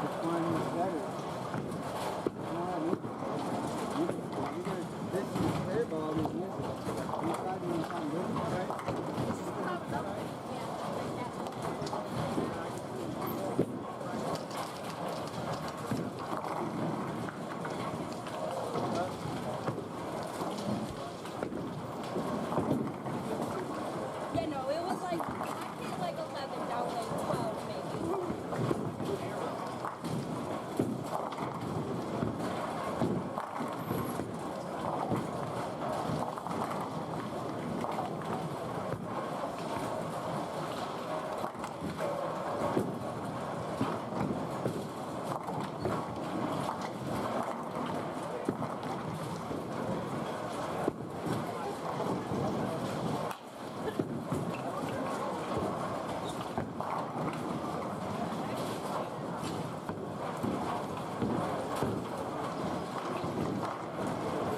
Which one is better? This is fair ball, isn't it? You tried doing something different, right? Yeah, no, it was like, I hit like 11 down like 12 maybe.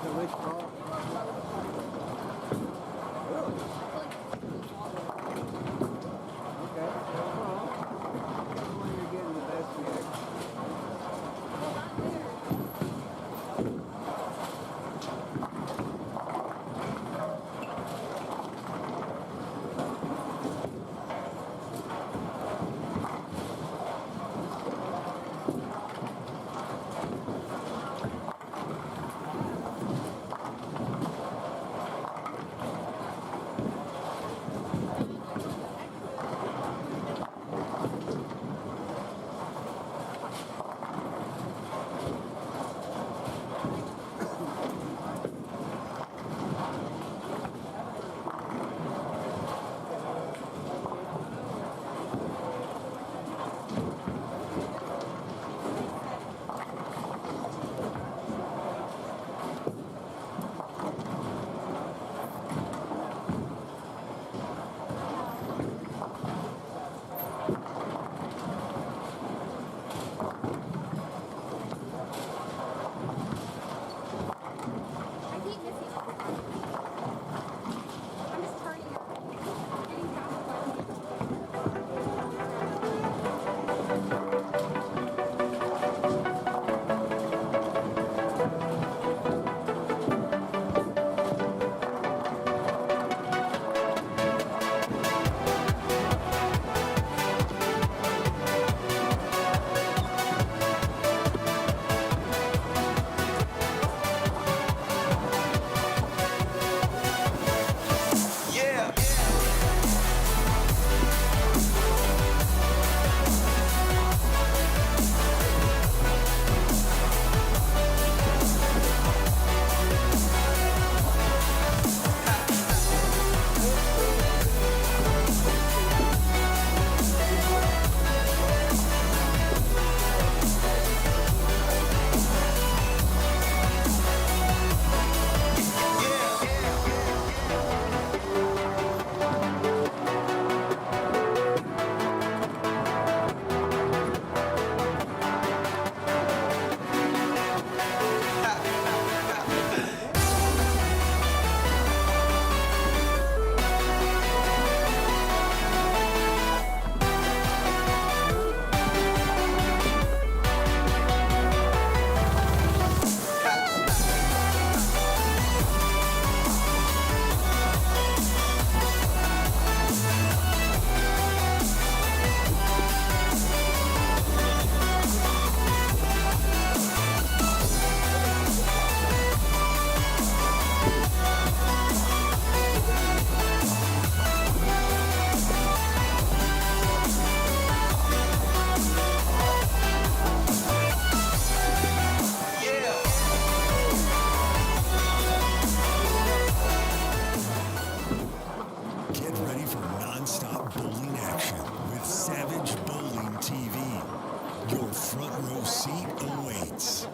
So which ball? Okay. Which one you're getting the best reaction? I keep missing all the time. I'm just turning up. Getting past Yeah. Get ready for non-stop bowling action with Savage Bowling TV. Your front row seat awaits.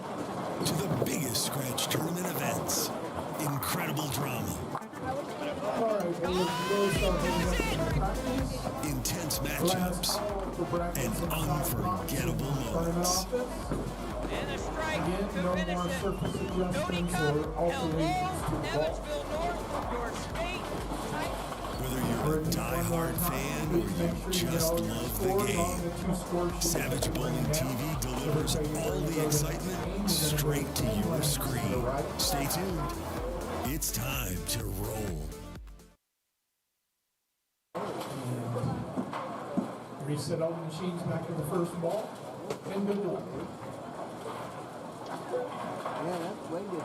To the biggest scratch tournament events, incredible drama, intense matchups, and unforgettable moments. And a strike Again, to no finish more it. surface Cody adjustments Cup, or alterations to the ball. Evansville North, your state title. Whether you're a die-hard fan or you just love the game, Savage Bowling TV delivers delivers all the excitement straight to your screen. Stay tuned. It's time to roll. Reset all the machines back to the first ball. And good luck. Yeah, that's way good.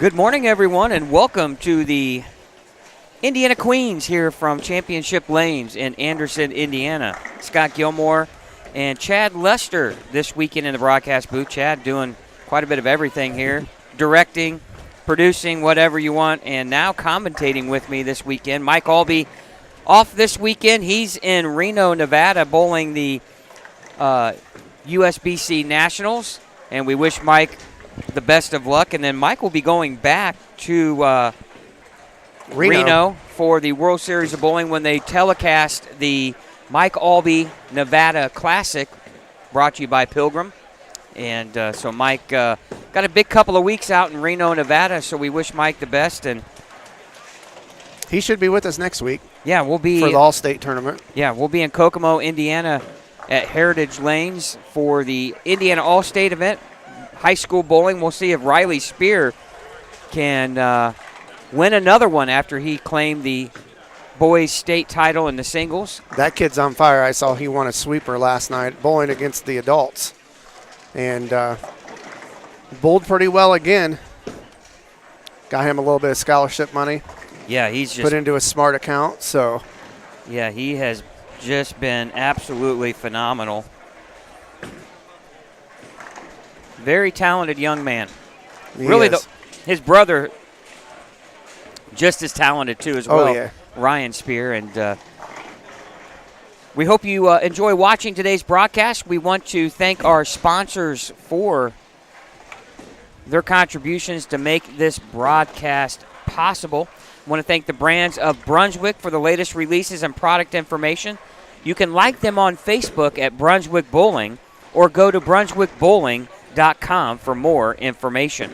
Good morning, everyone, and welcome to the Indiana Queens here from Championship Lanes in Anderson, Indiana. Scott Gilmore and Chad Lester this weekend in the broadcast booth. Chad doing quite a bit of everything here, directing, producing, whatever you want, and now commentating with me this weekend. Mike Albee off this weekend. He's in Reno, Nevada, bowling the USBC Nationals, and we wish Mike the best of luck. And then Mike will be going back to Reno for the World Series of Bowling when they telecast the Mike Albee Nevada Classic, brought to you by Pilgrim. And so Mike got a big couple of weeks out in Reno, Nevada, so we wish Mike the best. And He should be with us next week. Yeah, we'll be for the All-State tournament. Yeah, we'll be in Kokomo, Indiana at Heritage Lanes for the Indiana All-State event, high school bowling. We'll see if Riley Spear can win another one after he claimed the boys' state title in the singles. That kid's on fire. I saw he won a sweeper last night bowling against the adults. And bowled pretty well again. Got him a little bit of scholarship money. Yeah, he's just put into a smart account. So yeah, he has just been absolutely phenomenal. Very talented young man. He really, is. his brother just as talented too as well. Oh, yeah. Ryan Spear. And we hope you enjoy watching today's broadcast. We want to thank our sponsors for their contributions to make this broadcast possible. I want to thank the brands of Brunswick for the latest releases and product information. You can like them on Facebook at Brunswick Bowling or go to brunswickbowling.com for more information.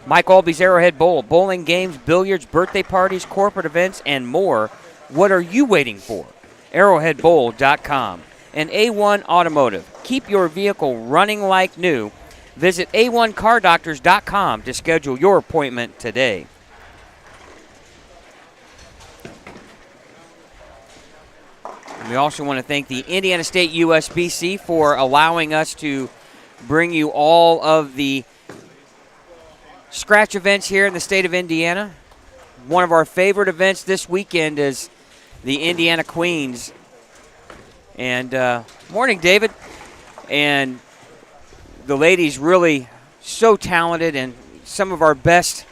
Mike Albee's Arrowhead Bowl, bowling games, billiards, birthday parties, corporate events, and more. What are you waiting for? Arrowheadbowl.com. And A1 Automotive. Keep your vehicle running like new. Visit A1CarDoctors.com to schedule your appointment today. And we also want to thank the Indiana State USBC for allowing us to bring you all of the scratch events here in the state of Indiana. One of our favorite events this weekend is the Indiana Queens. And morning, David. And the ladies really so talented, and some of our best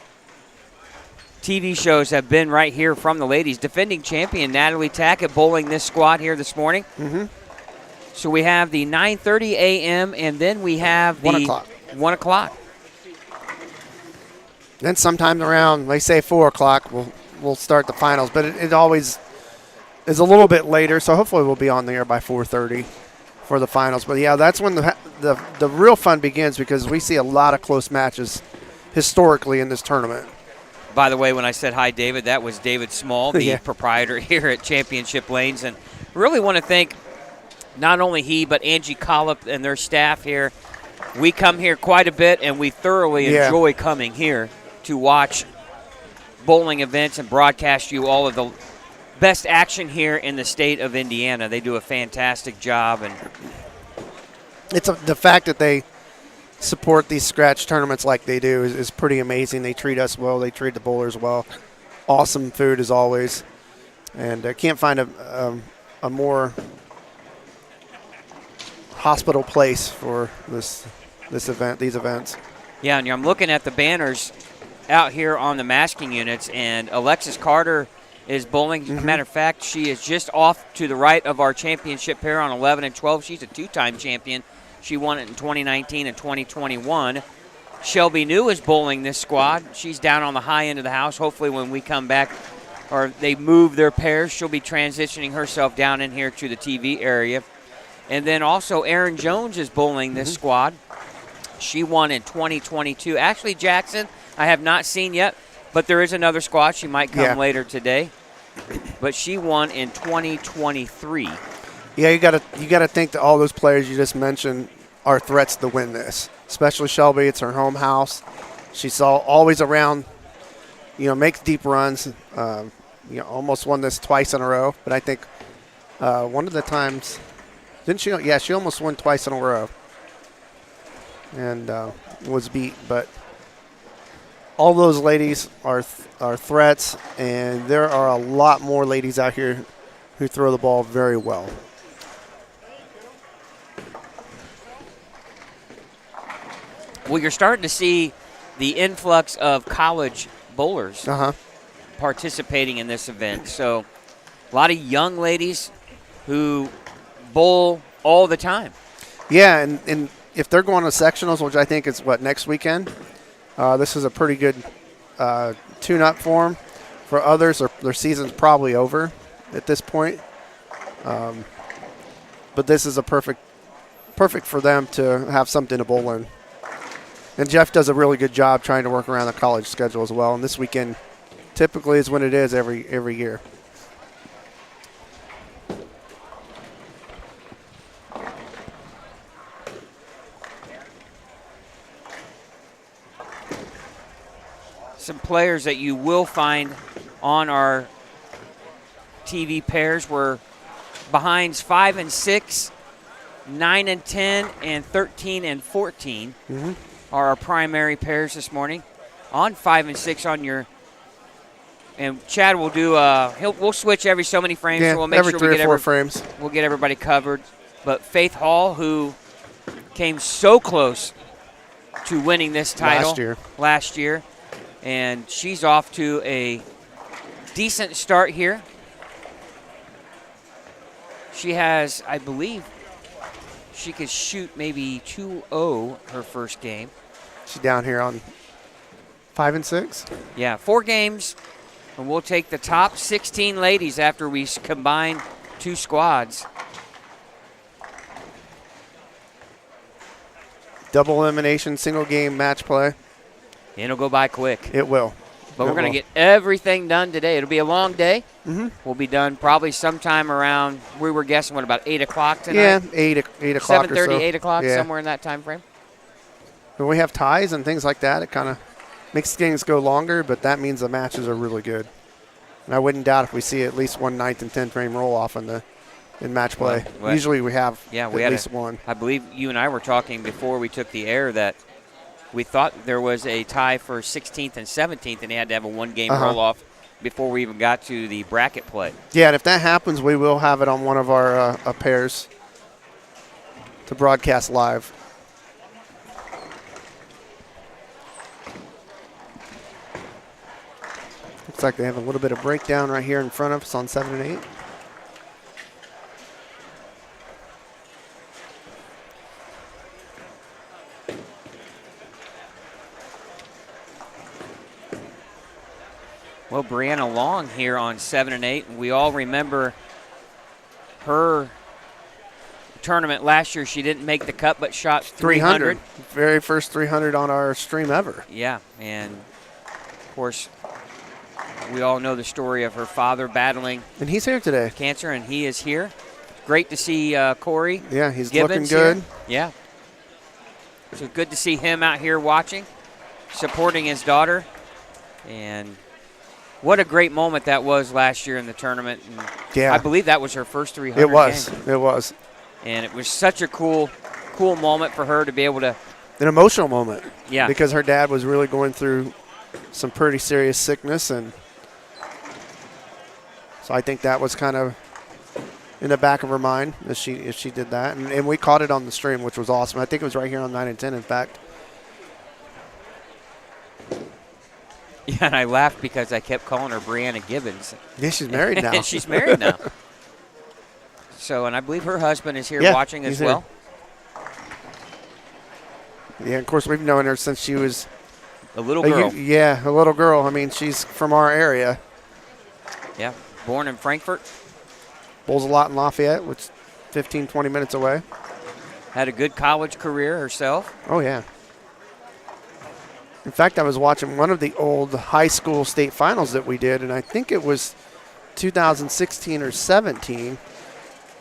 TV shows have been right here from the ladies. Defending champion Natalie Tackett bowling this squad here this morning. Mm-hmm. So we have the 9:30 a.m. and then we have the 1 o'clock. 1 o'clock. Then sometime around, they say 4 o'clock, we'll start the finals. But it always is a little bit later, so hopefully we'll be on the air by 4:30 for the finals. But yeah, that's when the real fun begins, because we see a lot of close matches historically in this tournament. By the way, when I said hi, David, that was David Small, the Yeah. proprietor here at Championship Lanes. And really want to thank not only he, but Angie Collop and their staff here. We come here quite a bit, and we thoroughly enjoy coming here to watch bowling events and broadcast you all of the best action here in the state of Indiana. They do a fantastic job. And It's the fact that they support these scratch tournaments like they do is pretty amazing. They treat us well. They treat the bowlers well. Awesome food as always. And I can't find a more hospital place for this event, these events. yeah, and I'm looking at the banners out here on the masking units, and Alexis Carter is bowling. Mm-hmm. Matter of fact, she is just off to the right of our championship pair on 11 and 12. She's a two-time champion. She won it in 2019 and 2021. Shelby New is bowling this squad. She's down on the high end of the house. Hopefully when we come back, or they move their pairs, she'll be transitioning herself down in here to the TV area. And then also Erin Jones is bowling this squad. She won in 2022. Ashley Jackson, I have not seen yet, but there is another squad. She might come later today. But she won in 2023. Yeah, you gotta think that all those players you just mentioned are threats to win this. Especially Shelby, it's her home house. She's always around, makes deep runs. Almost won this twice in a row. But I think one of the times, didn't she? Yeah, she almost won twice in a row and was beat. But all those ladies are threats, and there are a lot more ladies out here who throw the ball very well. Well, you're starting to see the influx of college bowlers participating in this event. So a lot of young ladies who bowl all the time. Yeah, and if they're going to sectionals, which I think is next weekend, this is a pretty good tune-up for them. For others, their season's probably over at this point. But this is a perfect for them to have something to bowl in. And Jeff does a really good job trying to work around the college schedule as well. And this weekend typically is when it is every year. Some players that you will find on our TV pairs were behinds 5 and 6, 9 and 10, and 13 and 14 are our primary pairs this morning. On 5 and 6 on your, and Chad will do. We'll switch every so many frames. Yeah, so we'll make every sure 3 we or get 4 frames. We'll get everybody covered. But Faith Hall, who came so close to winning this title last year. And she's off to a decent start here. She has, I believe, she could shoot maybe 2-0 her first game. She's down here on 5 and 6? Yeah, 4 games. And we'll take the top 16 ladies after we combine 2 squads. Double elimination, single game match play. It'll go by quick. It will. But we're going to get everything done today. It'll be a long day. We'll be done probably sometime around, we were guessing, about 8 o'clock tonight? Yeah, 8 o'clock 7:30, or so. 8 o'clock, Yeah. somewhere in that time frame. When we have ties and things like that, it kind of makes things go longer, but that means the matches are really good. And I wouldn't doubt if we see at least one 9th and 10th frame roll off in match play. Well, usually we have we at had least one. I believe you and I were talking before we took the air that we thought there was a tie for 16th and 17th, and they had to have a one-game roll-off before we even got to the bracket play. Yeah, and if that happens, we will have it on one of our pairs to broadcast live. Looks like they have a little bit of breakdown right here in front of us on 7 and 8. Well, Brianna Long here on 7 and 8. We all remember her tournament last year. She didn't make the cut, but shot 300. Very first 300 on our stream ever. Yeah, and of course, we all know the story of her father battling. And he's here today. Cancer, and he is here. Great to see Corey. Yeah, he's Gibbons looking good. Here. Yeah. So good to see him out here watching, supporting his daughter. And what a great moment that was last year in the tournament. And yeah. I believe that was her first 300 It was. game. It was. And it was such a cool moment for her to be able to. An emotional moment. Yeah. Because her dad was really going through some pretty serious sickness, and so I think that was kind of in the back of her mind as she did that. And we caught it on the stream, which was awesome. I think it was right here on 9 and 10, in fact. Yeah, and I laughed because I kept calling her Brianna Gibbons. Yeah, she's married now. And she's married now. So, and I believe her husband is here watching as well. Yeah, of course, we've known her since she was a little girl. A little girl. I mean, she's from our area. Yeah, born in Frankfort. Bowls a lot in Lafayette, which is 15, 20 minutes away. Had a good college career herself. Oh, yeah. In fact, I was watching one of the old high school state finals that we did, and I think it was 2016 or 17.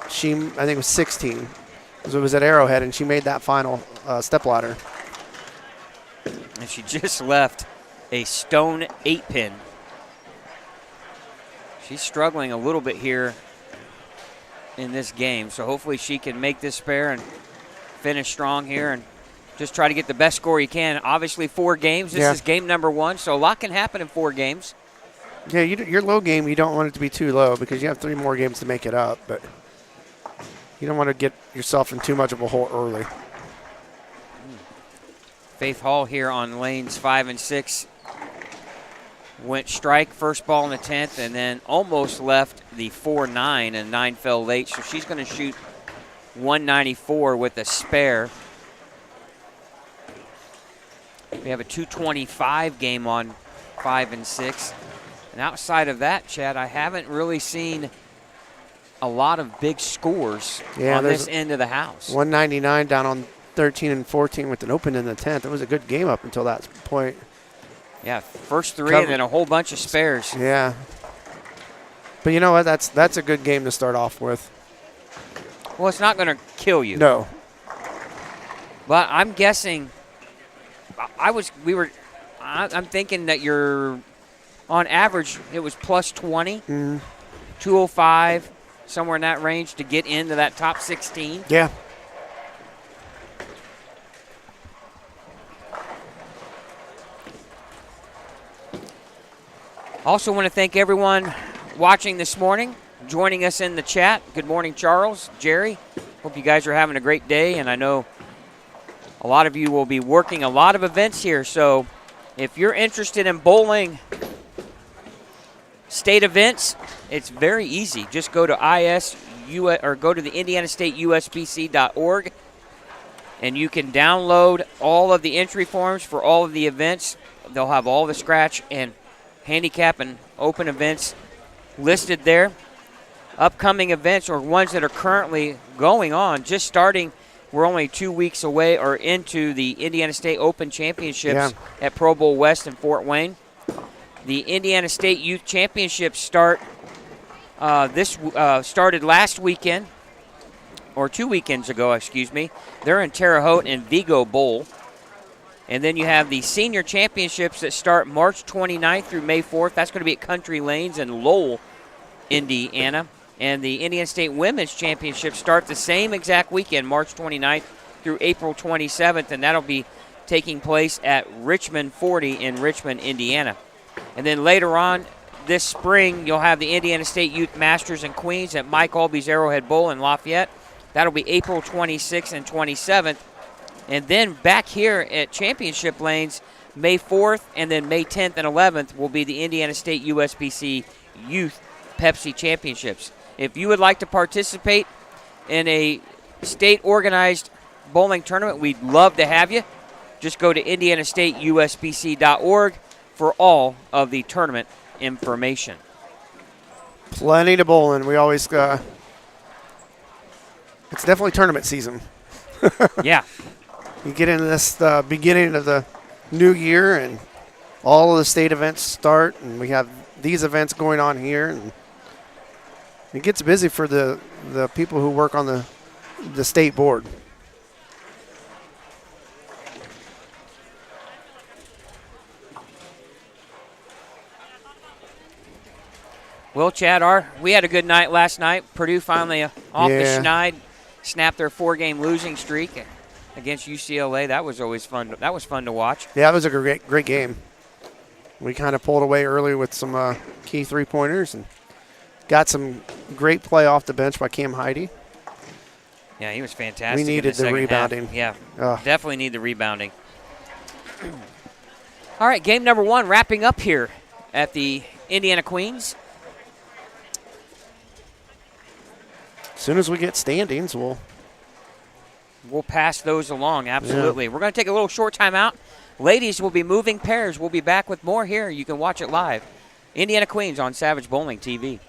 I think it was 16. It was at Arrowhead, and she made that final step ladder. And she just left a stone 8-pin. She's struggling a little bit here in this game, so hopefully she can make this spare and finish strong here and just try to get the best score you can. Obviously, 4 games. This Yeah. is game number 1, so a lot can happen in 4 games. Yeah, your low game, you don't want it to be too low because you have 3 more games to make it up, but you don't want to get yourself in too much of a hole early. Faith Hall here on lanes 5 and 6 went strike, first ball in the 10th, and then almost left the 4-9, and 9 fell late. So she's going to shoot 194 with a spare. We have a 225 game on 5 and 6. And outside of that, Chad, I haven't really seen a lot of big scores on this end of the house. 199 down on 13 and 14 with an open in the 10th. It was a good game up until that point. Yeah, first 3 and then a whole bunch of spares. Yeah. But you know what? That's a good game to start off with. Well, it's not going to kill you. No. But I'm guessing I'm thinking that you're on average it was plus 20, 205, somewhere in that range to get into that top 16. Yeah. Also want to thank everyone watching this morning, joining us in the chat. Good morning, Charles, Jerry. Hope you guys are having a great day, and I know a lot of you will be working a lot of events here, so if you're interested in bowling state events, it's very easy. Just go to go to the IndianaStateUSBC.org, and you can download all of the entry forms for all of the events. They'll have all the scratch and handicap and open events listed there. Upcoming events or ones that are currently going on, just starting. We're only 2 weeks away or into the Indiana State Open Championships at Pro Bowl West in Fort Wayne. The Indiana State Youth Championships started last weekend, or 2 weekends ago, excuse me. They're in Terre Haute and Vigo Bowl. And then you have the Senior Championships that start March 29th through May 4th. That's going to be at Country Lanes in Lowell, Indiana. And the Indiana State Women's Championships start the same exact weekend, March 29th through April 27th, and that'll be taking place at Richmond 40 in Richmond, Indiana. And then later on this spring, you'll have the Indiana State Youth Masters and Queens at Mike Alby's Arrowhead Bowl in Lafayette. That'll be April 26th and 27th. And then back here at Championship Lanes, May 4th and then May 10th and 11th will be the Indiana State USBC Youth Pepsi Championships. If you would like to participate in a state-organized bowling tournament, we'd love to have you. Just go to IndianaStateUSBC.org for all of the tournament information. Plenty to bowl in. We always it's definitely tournament season. Yeah. You get into this beginning of the new year, and all of the state events start, and we have these events going on here, and it gets busy for the people who work on the state board. Well, Chad, we had a good night last night. Purdue finally off the schneid, snapped their 4-game losing streak against UCLA. That was always fun. That was fun to watch. Yeah, it was a great game. We kind of pulled away early with some key three-pointers and got some great play off the bench by Cam Heide. Yeah, he was fantastic. We needed the rebounding. Yeah, definitely need the rebounding. All right, game number 1 wrapping up here at the Indiana Queens. As soon as we get standings, we'll pass those along, absolutely. Yeah. We're going to take a little short timeout. Ladies will be moving pairs. We'll be back with more here. You can watch it live. Indiana Queens on Savage Bowling TV.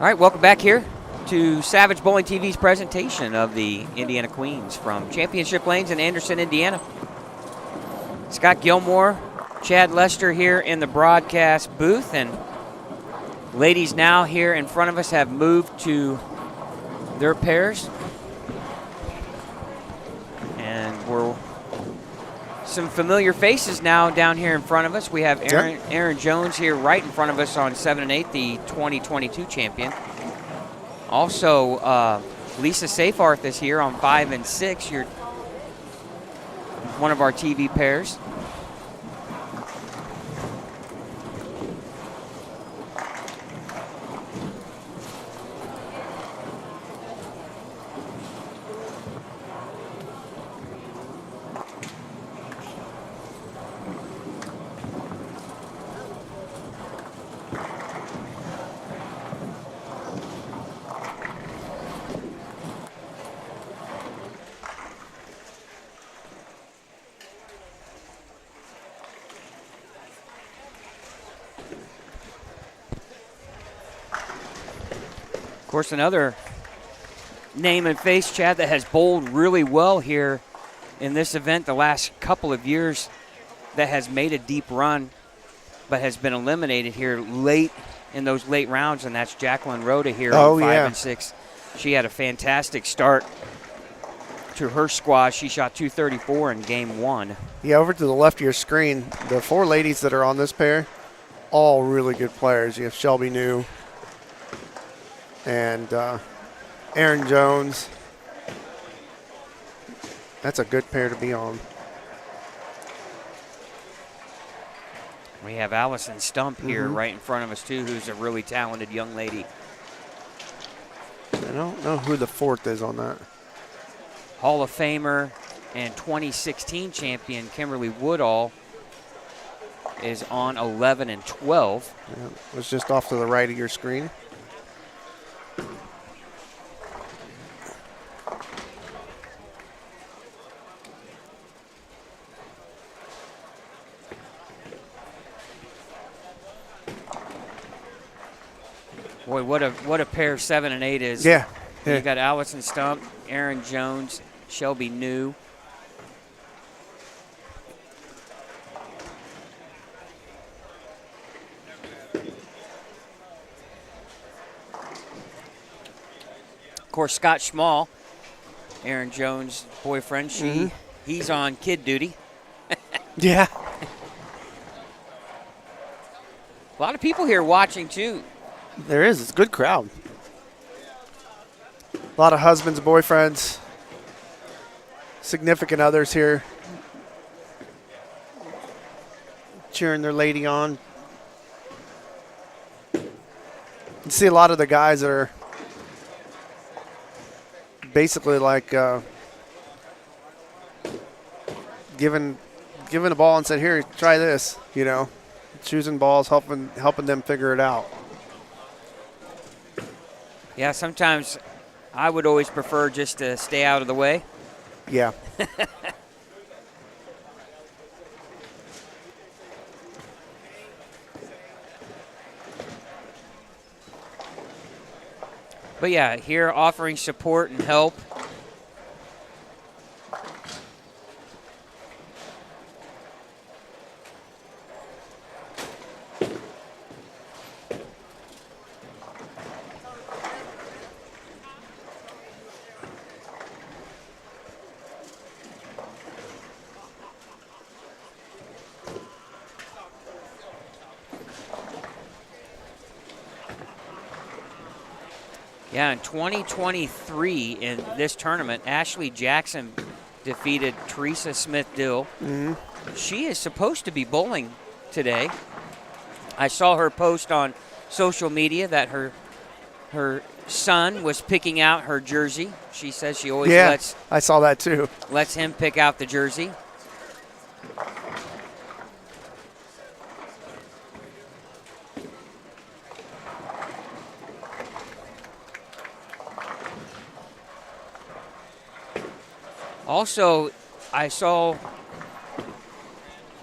All right, welcome back here to Savage Bowling TV's presentation of the Indiana Queens from Championship Lanes in Anderson, Indiana. Scott Gilmore, Chad Lester here in the broadcast booth, and ladies now here in front of us have moved to their pairs. And we're some familiar faces now down here in front of us. We have Aaron Jones here right in front of us on 7 and 8, the 2022 champion. Also, Lisa Seyfarth is here on 5 and 6. You're one of our TV pairs. Of course, another name and face, Chad, that has bowled really well here in this event the last couple of years, that has made a deep run but has been eliminated here late in those late rounds, and that's Jacqueline Rhoda here on 5 and 6. She had a fantastic start to her squad. She shot 234 in game 1. Yeah, over to the left of your screen, the 4 ladies that are on this pair, all really good players. You have Shelby New and Aaron Jones. That's a good pair to be on. We have Allison Stump here right in front of us, too, who's a really talented young lady. I don't know who the 4th is on that. Hall of Famer and 2016 champion Kimberly Woodall is on 11 and 12. Yeah, it was just off to the right of your screen. Boy, what a pair 7 and 8 is. Yeah. You got Allison Stump, Aaron Jones, Shelby New. Of course, Scott Schmall, Aaron Jones' boyfriend, he's on kid duty. Yeah. A lot of people here watching, too. There is. It's a good crowd. A lot of husbands, boyfriends, significant others here cheering their lady on. You see a lot of the guys that are basically like giving a ball and said, "Here, try this," you know, choosing balls, helping them figure it out. Yeah, sometimes I would always prefer just to stay out of the way. Yeah. But yeah, here offering support and help. Yeah, in 2023 in this tournament, Ashley Jackson defeated Teresa Smith-Dill. She is supposed to be bowling today. I saw her post on social media that her son was picking out her jersey. She says she always I saw that too. lets him pick out the jersey. Also, I saw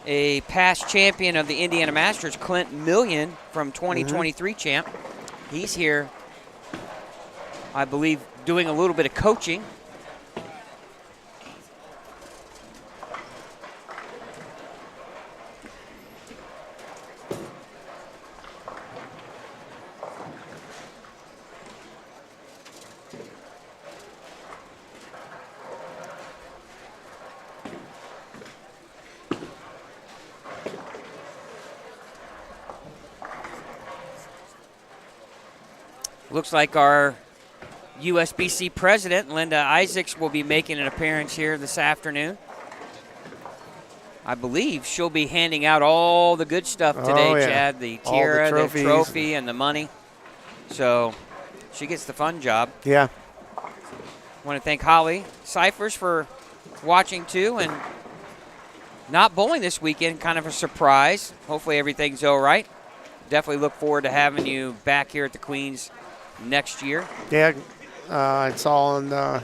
a past champion of the Indiana Masters, Clint Million, from 2023 champ. He's here I believe, doing a little bit of coaching. Looks like our USBC president, Linda Isaacs, will be making an appearance here this afternoon. I believe she'll be handing out all the good stuff today, Oh, yeah. Chad. The All the tiara, the trophies. trophy, and the money. So she gets the fun job. Yeah. Want to thank Holly Cyphers for watching too, and not bowling this weekend, kind of a surprise. Hopefully everything's all right. Definitely look forward to having you back here at the Queens next year. Yeah, I saw on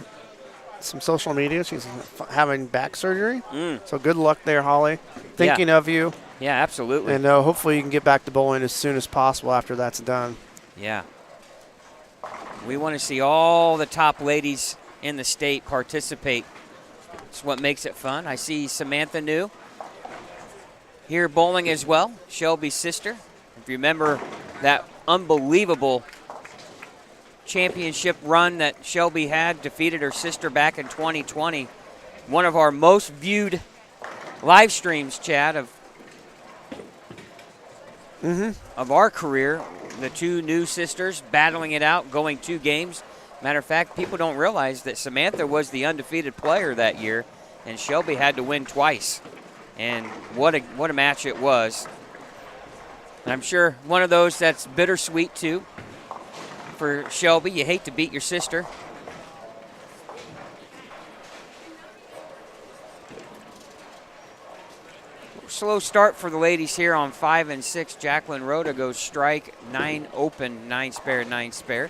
some social media she's having back surgery. So good luck there, Holly. Thinking of you. Yeah, absolutely. And hopefully you can get back to bowling as soon as possible after that's done. Yeah. We want to see all the top ladies in the state participate. It's what makes it fun. I see Samantha New here bowling as well, Shelby's sister. If you remember that unbelievable championship run that Shelby had, defeated her sister back in 2020. One of our most viewed live streams, Chad, of our career. The two new sisters battling it out, going 2 games. Matter of fact, people don't realize that Samantha was the undefeated player that year, and Shelby had to win twice. And what a match it was. And I'm sure one of those that's bittersweet too for Shelby. You hate to beat your sister. Slow start for the ladies here on 5 and 6. Jacqueline Rhoda goes strike, 9 open, 9 spare, 9 spare.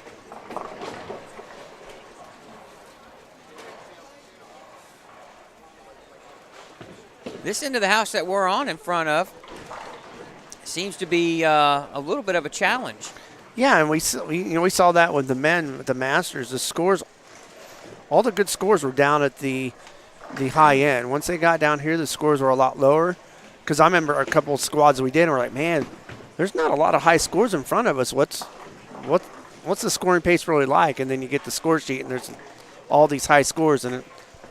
This end of the house that we're on in front of seems to be a little bit of a challenge. Yeah, and we saw that with the men, with the Masters. The scores, all the good scores were down at the high end. Once they got down here, the scores were a lot lower. Because I remember a couple of squads we did, and we're like, man, there's not a lot of high scores in front of us. What's the scoring pace really like? And then you get the score sheet, and there's all these high scores, and it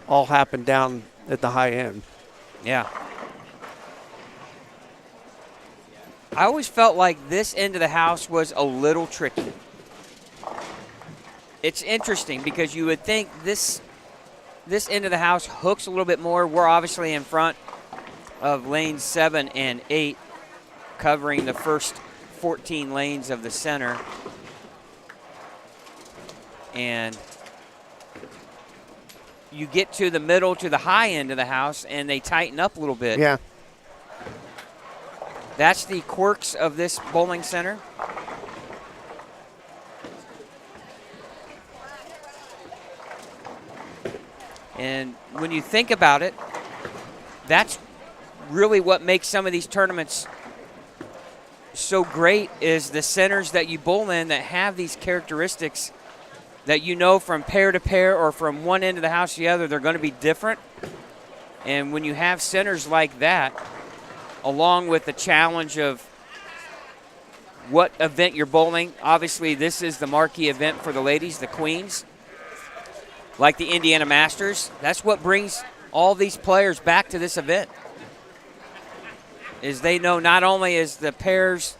all happened down at the high end. Yeah. I always felt like this end of the house was a little tricky. It's interesting because you would think this end of the house hooks a little bit more. We're obviously in front of lanes 7 and 8, covering the first 14 lanes of the center. And you get to the middle, to the high end of the house, and they tighten up a little bit. Yeah. That's the quirks of this bowling center. And when you think about it, that's really what makes some of these tournaments so great, is the centers that you bowl in that have these characteristics that you know from pair to pair or from one end of the house to the other, they're going to be different. And when you have centers like that, along with the challenge of what event you're bowling, obviously this is the marquee event for the ladies, the Queens, like the Indiana Masters. That's what brings all these players back to this event, is they know not only is the pairs,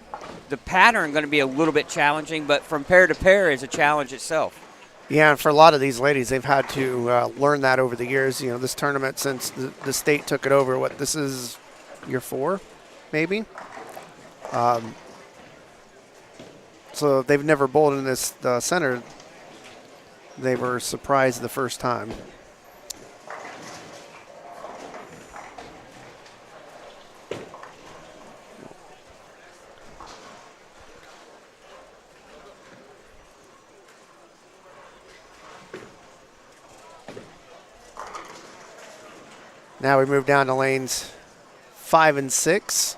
the pattern going to be a little bit challenging, but from pair to pair is a challenge itself. Yeah, and for a lot of these ladies, they've had to learn that over the years. You know, this tournament, since the state took it over, this is year 4, maybe? So they've never bowled in this center. They were surprised the first time. Now we move down to lanes 5 and 6.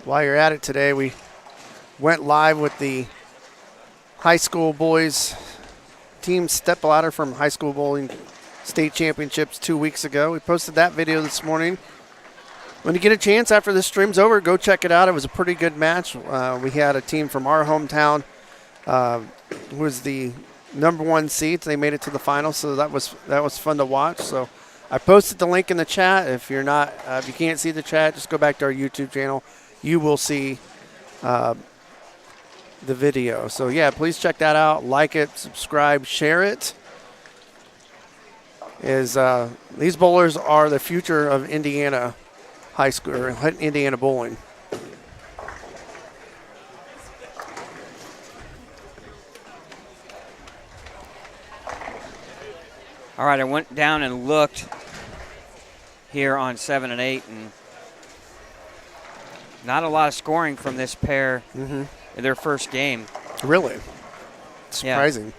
while you're at it today, we went live with the high school boys team step ladder from high school bowling state championships 2 weeks ago. We posted that video this morning. When you get a chance after this stream's over, go check it out. It was a pretty good match. We had a team from our hometown who was the #1 seed. They made it to the final, so that was fun to watch. So I posted the link in the chat. If you can't see the chat, just go back to our YouTube channel. You will see the video. So yeah, please check that out. Like it, subscribe, share it. These bowlers are the future of Indiana high school or Indiana bowling. All right, I went down and looked here on 7 and 8, and not a lot of scoring from this pair in their first game. Really? Surprising.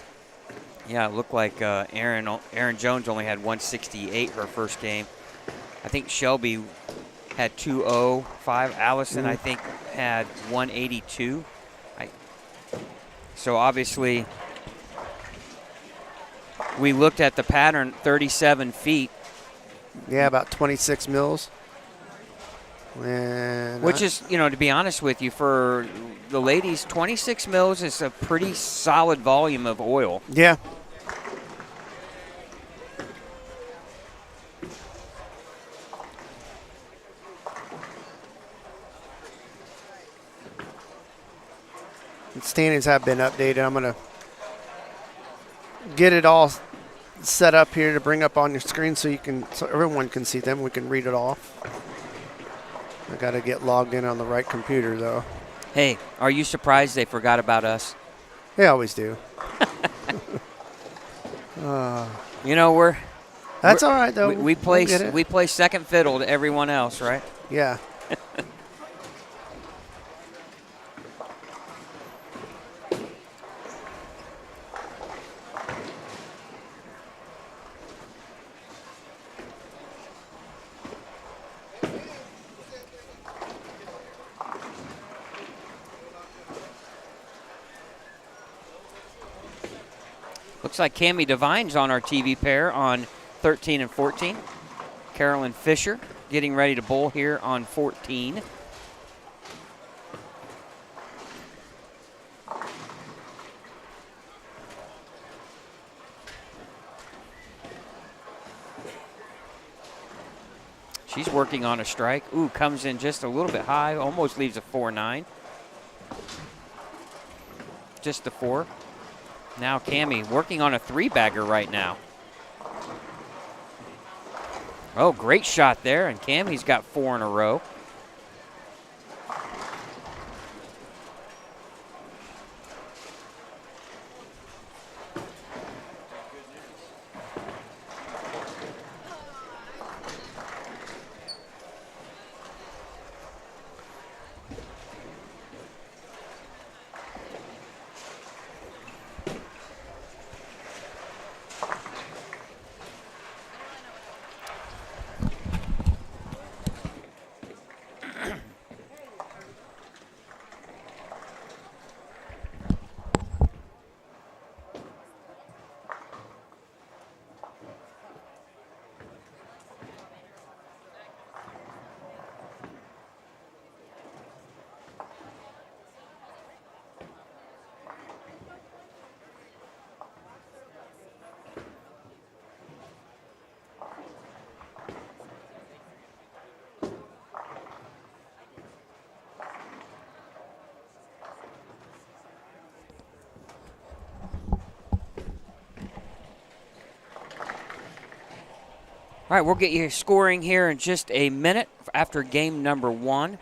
Yeah, it looked like Erin Jones only had 168 her first game. I think Shelby had 205. Allison, I think, had 182. So obviously, we looked at the pattern, 37 feet. Yeah, about 26 mils. And Which is, to be honest with you, for the ladies, 26 mils is a pretty solid volume of oil. yeah. The standings have been updated. I'm going to get it all set up here to bring up on your screen so everyone can see them. We can read it off. I got to get logged in on the right computer though. Hey, are you surprised they forgot about us? They always do. That's all right though. We play second fiddle to everyone else, right? Yeah. Looks like Cammie Devine's on our TV pair on 13 and 14. Carolyn Fisher getting ready to bowl here on 14. She's working on a strike. Ooh, comes in just a little bit high, almost leaves a 4-9. Just the 4. Now Cammie working on a 3-bagger right now. Oh, great shot there, and Cammie's got 4 in a row. All right, we'll get you scoring here in just a minute after game number 1.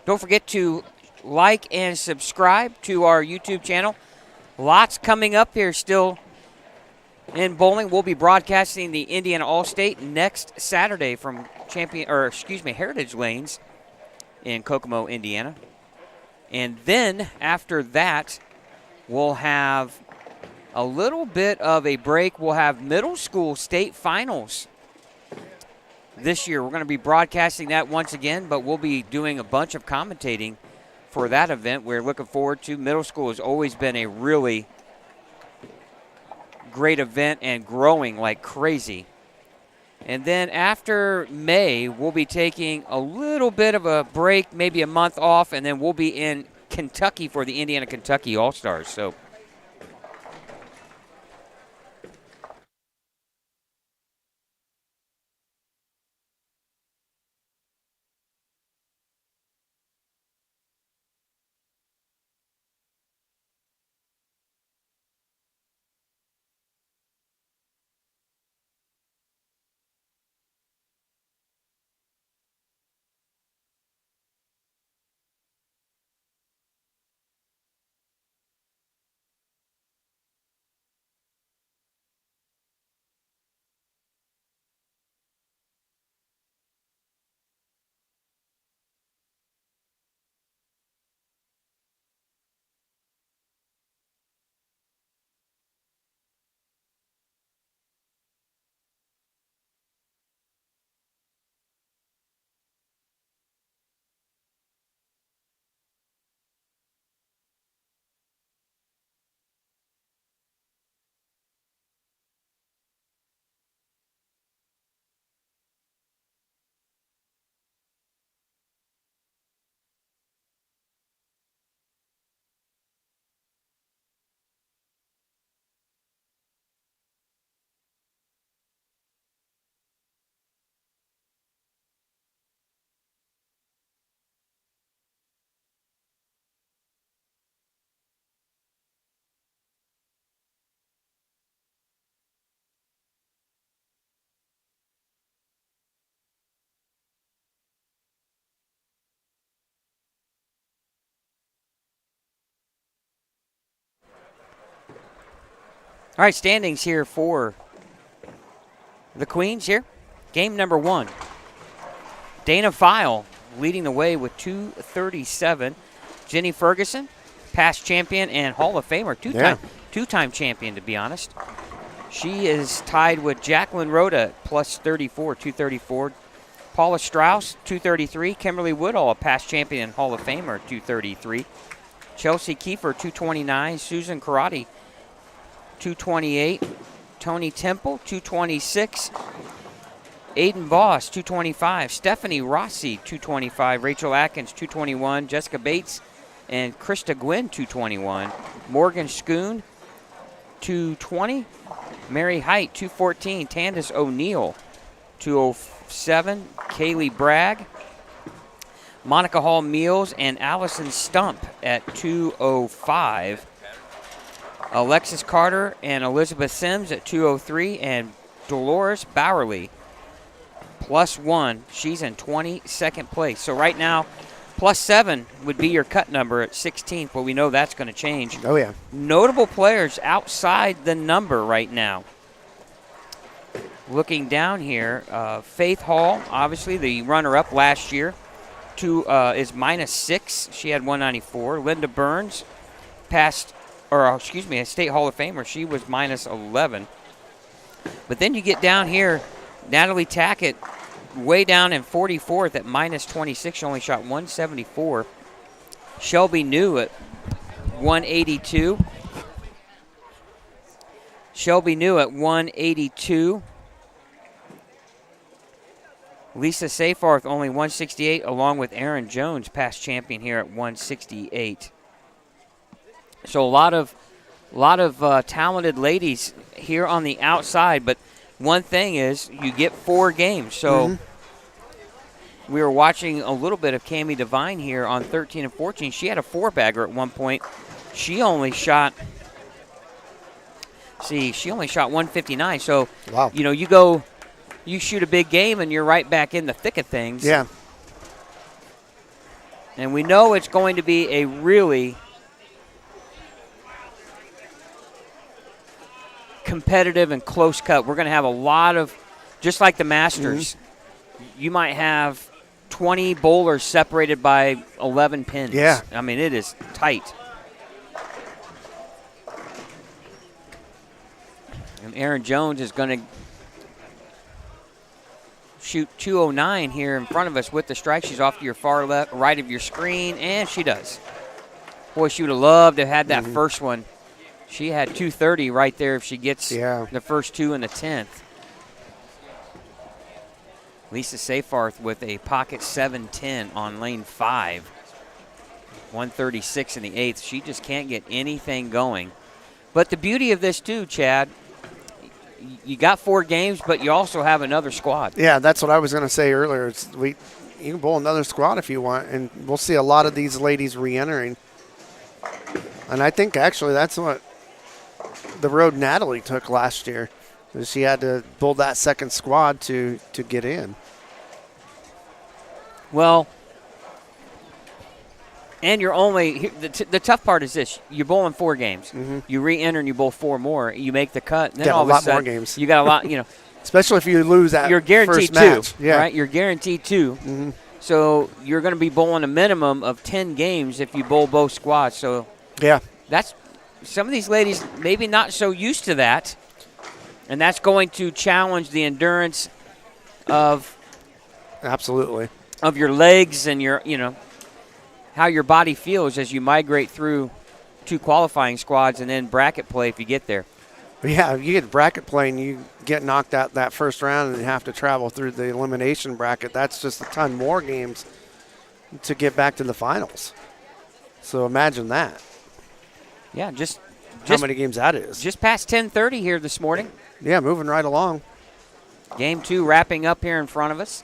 Don't forget to like and subscribe to our YouTube channel. Lots coming up here still in bowling. We'll be broadcasting the Indiana All-State next Saturday from Heritage Lanes in Kokomo, Indiana. And then after that, we'll have a little bit of a break. We'll have middle school state finals this year. We're going to be broadcasting that once again, but we'll be doing a bunch of commentating for that event. We're looking forward to. Middle school has always been a really great event and growing like crazy. And then after May, we'll be taking a little bit of a break, maybe a month off, and then we'll be in Kentucky for the Indiana-Kentucky All-Stars. So all right, standings here for the Queens here. Game number 1. Dana File leading the way with 237. Jenny Ferguson, past champion and Hall of Famer, two-time champion, to be honest. She is tied with Jacqueline Rhoda, plus 34, 234. Paula Strauss, 233. Kimberly Woodall, a past champion and Hall of Famer, 233. Chelsea Kiefer, 229. Susan Karate, 228. Tony Temple, 226. Aiden Voss, 225. Stephanie Rossi, 225. Rachel Atkins, 221. Jessica Bates and Krista Gwynn, 221. Morgan Schoon, 220. Mary Height, 214. Tandis O'Neill, 207. Kaylee Bragg. Monica Hall Meals and Allison Stump at 205. Alexis Carter and Elizabeth Sims at 203, and Dolores Bowerly, +1. She's in 22nd place. So right now, +7 would be your cut number at 16th, but we know that's going to change. Oh, yeah. Notable players outside the number right now. Looking down here, Faith Hall, obviously the runner-up last year, is -6. She had 194. Linda Burns, a State Hall of Famer. She was -11. But then you get down here, Natalie Tackett, way down in 44th at -26. She only shot 174. Shelby New at 182. Shelby New at 182. Lisa Seyfarth only 168, along with Erin Jones, past champion here at 168. So a lot of talented ladies here on the outside, but one thing is you get 4 games. So we were watching a little bit of Cammie Devine here on 13 and 14. She had a 4-bagger at one point. She only shot 159. So, wow. You shoot a big game and you're right back in the thick of things. Yeah. And we know it's going to be a really competitive and close cut. We're going to have a lot of, just like the Masters, you might have 20 bowlers separated by 11 pins. Yeah. I mean, it is tight. And Erin Jones is going to shoot 209 here in front of us with the strike. She's off to your far left, right of your screen, and she does. Boy, she would have loved to have had that first one. She had 230 right there if she gets the first two in the 10th. Lisa Seyfarth with a pocket 7-10 on lane 5. 136 in the 8th. She just can't get anything going. But the beauty of this too, Chad, you got 4 games, but you also have another squad. Yeah, that's what I was going to say earlier. You can bowl another squad if you want, and we'll see a lot of these ladies re-entering. And I think actually that's what the road Natalie took last year. She had to build that second squad to get in. Well, and you're only the tough part is this: you're bowling 4 games. You re-enter and you bowl 4 more. You make the cut. And then Got all a lot of a sudden, more games. You got a lot. Especially if you lose that you're guaranteed first match. 2. Right? You're guaranteed 2. So you're going to be bowling a minimum of 10 games if you bowl both squads. So that's some of these ladies maybe not so used to that, and that's going to challenge the endurance of absolutely of your legs and your how your body feels as you migrate through 2 qualifying squads and then bracket play if you get there. Yeah, if you get bracket play and you get knocked out that first round and you have to travel through the elimination bracket, that's just a ton more games to get back to the finals. So imagine that. Yeah, just how many games that is. Just past 10:30 here this morning. Yeah, moving right along. Game 2 wrapping up here in front of us.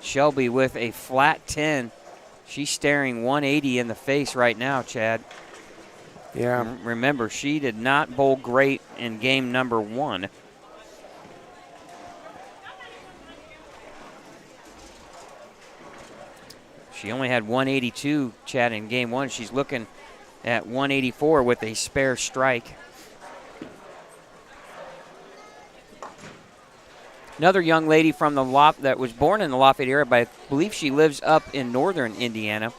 Shelby with a flat 10. She's staring 180 in the face right now, Chad. Yeah. Remember, she did not bowl great in game number 1. She only had 182, Chad, in game 1. She's looking at 184 with a spare strike. Another young lady from the that was born in the Lafayette area, but I believe she lives up in northern Indiana.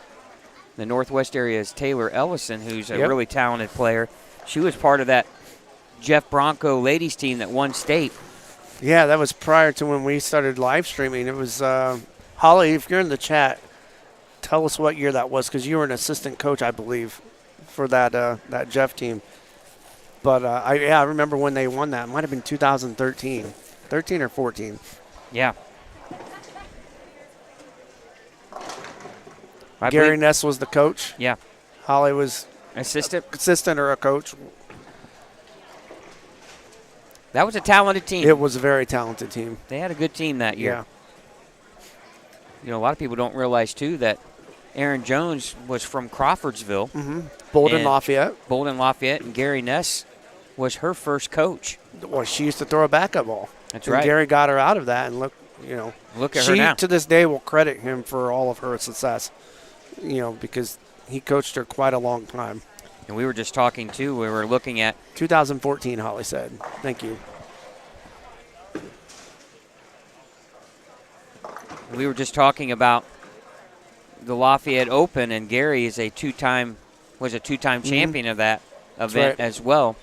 The northwest area is Taylor Ellison, who's a really talented player. She was part of that Jeff Bronco ladies team that won state. Yeah, that was prior to when we started live streaming. It was Holly, if you're in the chat, tell us what year that was, because you were an assistant coach, I believe, for that Jeff team. But I remember when they won that. It might have been 2013, 13 or 14. Yeah. Gary Ness was the coach. Yeah. Holly was assistant or a coach. That was a talented team. It was a very talented team. They had a good team that year. Yeah. A lot of people don't realize, too, that Aaron Jones was from Crawfordsville. Bolden Lafayette. Bolden Lafayette, and Gary Ness was her first coach. Well, she used to throw a backup ball. That's and right. Gary got her out of that, and look at her now. She, to this day, will credit him for all of her success, because he coached her quite a long time. And we were just talking, too, we were looking at 2014, Holly said. Thank you. We were just talking about the Lafayette Open, and Gary is was a two-time champion of that event as well.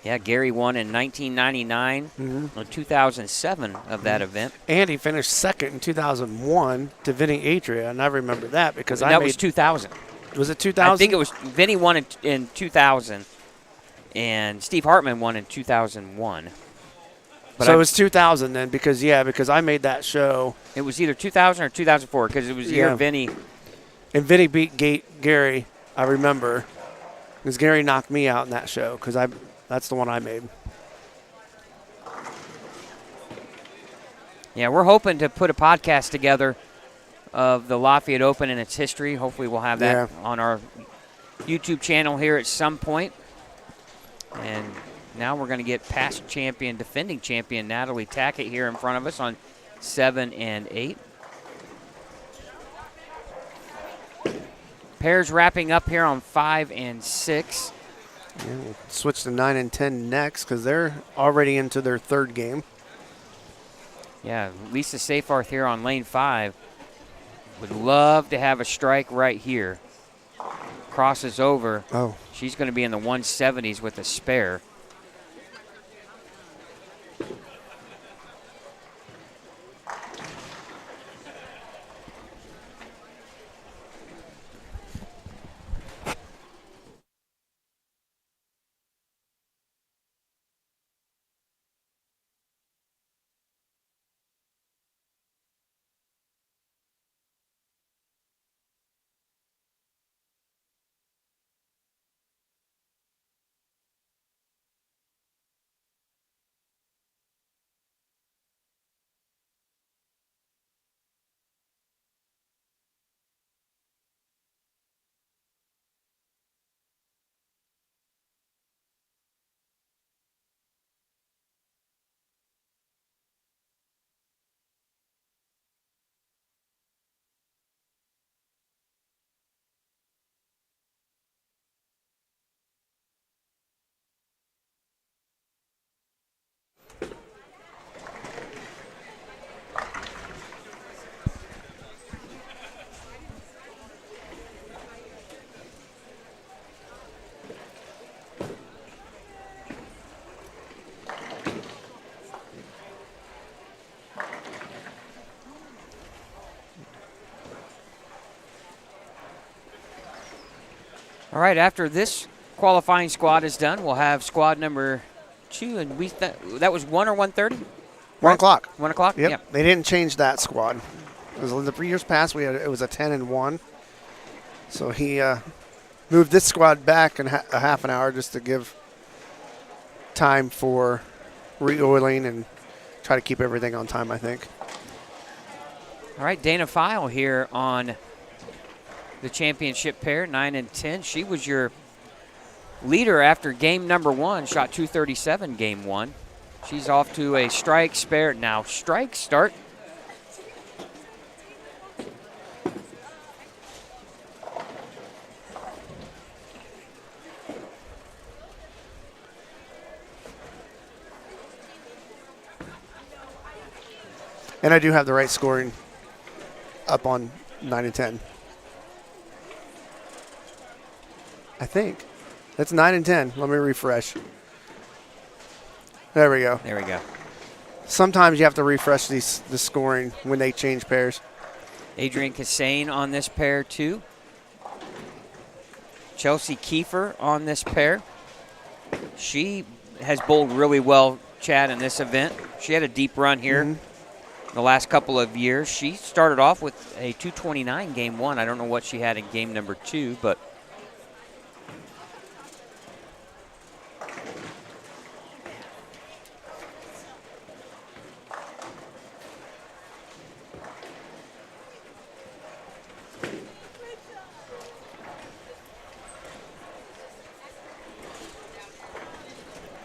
Yeah, Gary won in 1999 or 2007 of that event. And he finished second in 2001 to Vinny Adria, and I remember that because that was 2000. Was it 2000? I think it was Vinny won in 2000, and Steve Hartman won in 2001. But so it was 2000 then, because I made that show. It was either 2000 or 2004 because it was year Vinny. And Vinny beat Gary, I remember, because Gary knocked me out in that show because that's the one I made. Yeah, we're hoping to put a podcast together of the Lafayette Open and its history. Hopefully we'll have that on our YouTube channel here at some point. And now we're going to get past champion, defending champion Natalie Tackett here in front of us on 7 and 8. Pairs wrapping up here on 5 and 6. Yeah, we'll switch to 9 and 10 next because they're already into their third game. Yeah, Lisa Seyfarth here on lane 5 would love to have a strike right here. Crosses over. Oh. She's going to be in the 170s with a spare. All right, after this qualifying squad is done, we'll have squad number 2, and that was 1 or 1:30? 1 o'clock. 1 o'clock? Yep. They didn't change that squad. It was in the years past. It was a 10 and 1. So he moved this squad back in a half an hour just to give time for re-oiling and try to keep everything on time, I think. All right, Dana File here on the championship pair, 9 and 10. She was your leader after game number 1, shot 237 game 1. She's off to a strike, spare. Now strike, start. And I do have the right scoring up on 9 and 10. I think. That's 9 and 10. Let me refresh. There we go. There we go. Sometimes you have to refresh the scoring when they change pairs. Adrian Kassane on this pair too. Chelsea Kiefer on this pair. She has bowled really well, Chad, in this event. She had a deep run here the last couple of years. She started off with a 229 game 1. I don't know what she had in game number 2, but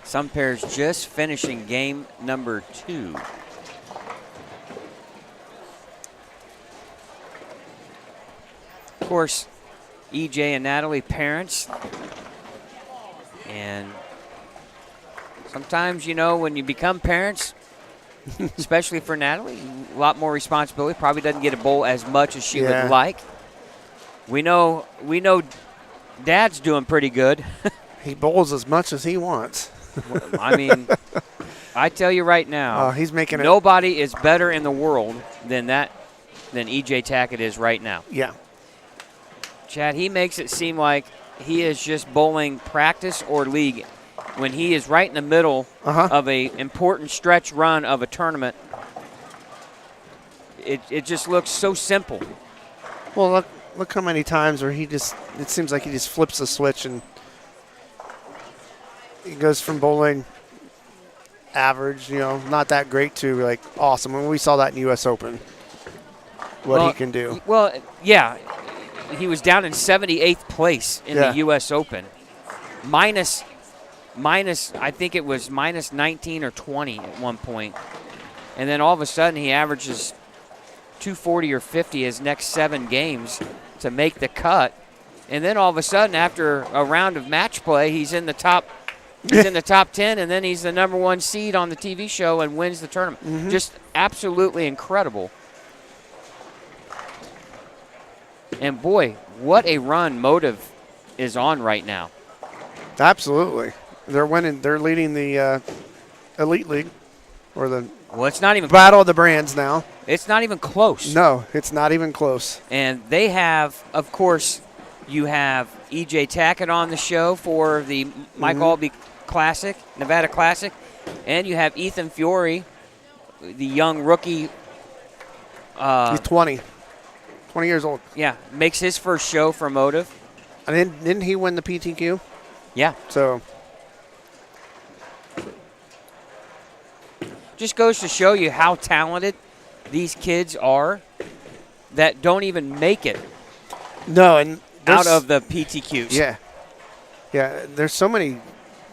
some pairs just finishing game number 2. Of course, EJ and Natalie, parents. And sometimes, you know, when you become parents, especially for Natalie, a lot more responsibility. Probably doesn't get a bowl as much as she would like. We know Dad's doing pretty good. He bowls as much as he wants. I mean, I tell you right now, he's making nobody is better in the world than EJ Tackett is right now. Yeah. Chad, he makes it seem like he is just bowling practice or league when he is right in the middle of a important stretch run of a tournament. It just looks so simple. Well, look how many times where it seems like he just flips the switch and he goes from bowling average, you know, not that great, to like awesome. And we saw that in U.S. Open, what he can do. Well, yeah, he was down in 78th place in the U.S. Open, minus, I think it was minus 19 or 20 at one point. And then all of a sudden he averages 240 or 50 his next 7 games to make the cut. And then all of a sudden, after a round of match play, he's in the top. He's in the top 10, and then he's the number 1 seed on the TV show and wins the tournament. Just absolutely incredible. And boy, what a run Motive is on right now. Absolutely. They're winning. They're leading the Elite League, or the Well, it's not even Battle of the Brands now. It's not even close. No, it's not even close. And they have, of course, you have E.J. Tackett on the show for the Mike Albee Classic, Nevada Classic, and you have Ethan Fiore, the young rookie. He's 20 years old. Yeah, makes his first show for Motive. And didn't he win the PTQ? Yeah. So Just goes to show you how talented these kids are that don't even make it no, and out of the PTQs. Yeah. There's so many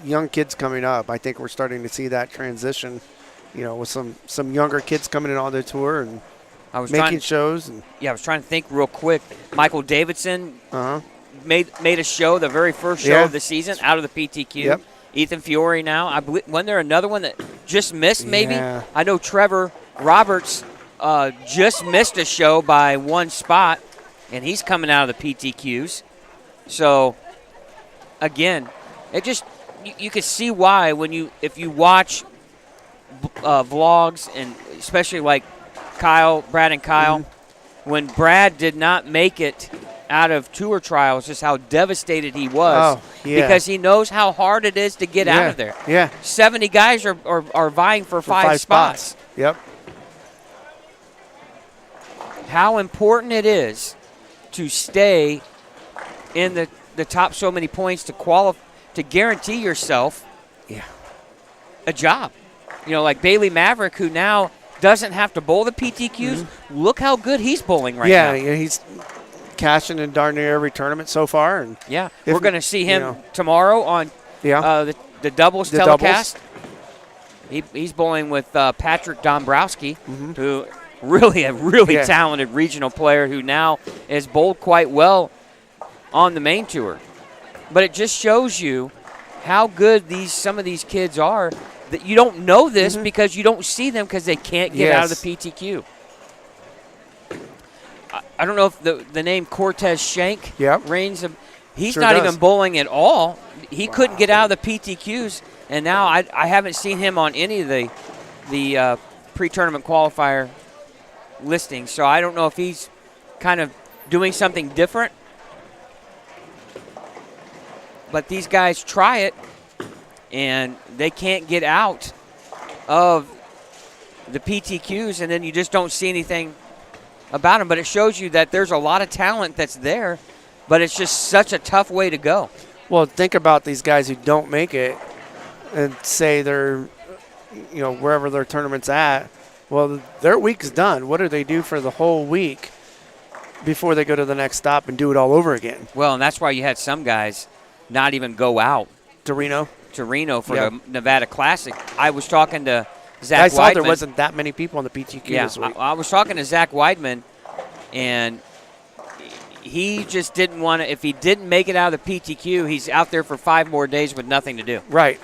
young kids coming up. I think we're starting to see that transition. With some younger kids coming in on the tour and making shows. And I was trying to think real quick. Michael Davidson made a show, the very first show of the season, out of the PTQ. Yep. Ethan Fiore now. I believe, wasn't there another one that just missed maybe? Yeah. I know Trevor Roberts just missed a show by 1 spot, and he's coming out of the PTQs. So, again, it just you can see why if you watch vlogs, and especially like Brad and Kyle, when Brad did not make it out of tour trials, just how devastated he was because he knows how hard it is to get out of there. Yeah. 70 guys are vying for 5 spots. Yep. How important it is to stay in the top so many points to guarantee yourself a job. Like Bailey Maverick, who now doesn't have to bowl the PTQs. Look how good he's bowling right now. Yeah, he's cashing in darn near every tournament so far. And we're going to see him tomorrow on the doubles telecast. He's bowling with Patrick Dombrowski, who really a talented regional player who now has bowled quite well on the main tour. But it just shows you how good some of these kids are. That you don't know this because you don't see them because they can't get out of the PTQ. I don't know if the name Cortez Shank reigns. He's not even bowling at all. He couldn't get out of the PTQs, and now I haven't seen him on any of the pre-tournament qualifier listings. So I don't know if he's kind of doing something different. But these guys try it, and they can't get out of the PTQs, and then you just don't see anything about them. But it shows you that there's a lot of talent that's there, but it's just such a tough way to go. Well, think about these guys who don't make it and say they're, wherever their tournament's at. Well, their week's done. What do they do for the whole week before they go to the next stop and do it all over again? Well, and that's why you had some guys not even go out to Reno for the Nevada Classic. I was talking to Zach Weidman. I saw there wasn't that many people on the PTQ this week. I was talking to Zach Weidman, and he just didn't want to. If he didn't make it out of the PTQ, he's out there for 5 more days with nothing to do. Right.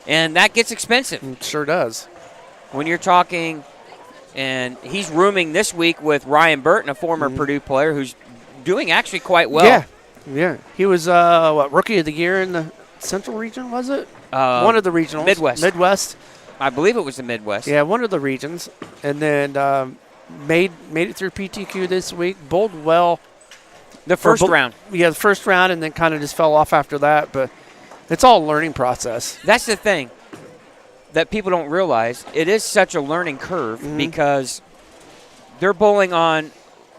And that gets expensive. It sure does. When you're talking, and he's rooming this week with Ryan Burton, a former Purdue player who's doing actually quite well. Yeah. He was Rookie of the Year in the Central region, was it? One of the regionals. Midwest. I believe it was the Midwest. Yeah, one of the regions. And then made it through PTQ this week. Bowled well. The first round. Yeah, the first round, and then kind of just fell off after that. But it's all a learning process. That's the thing that people don't realize. It is such a learning curve because they're bowling on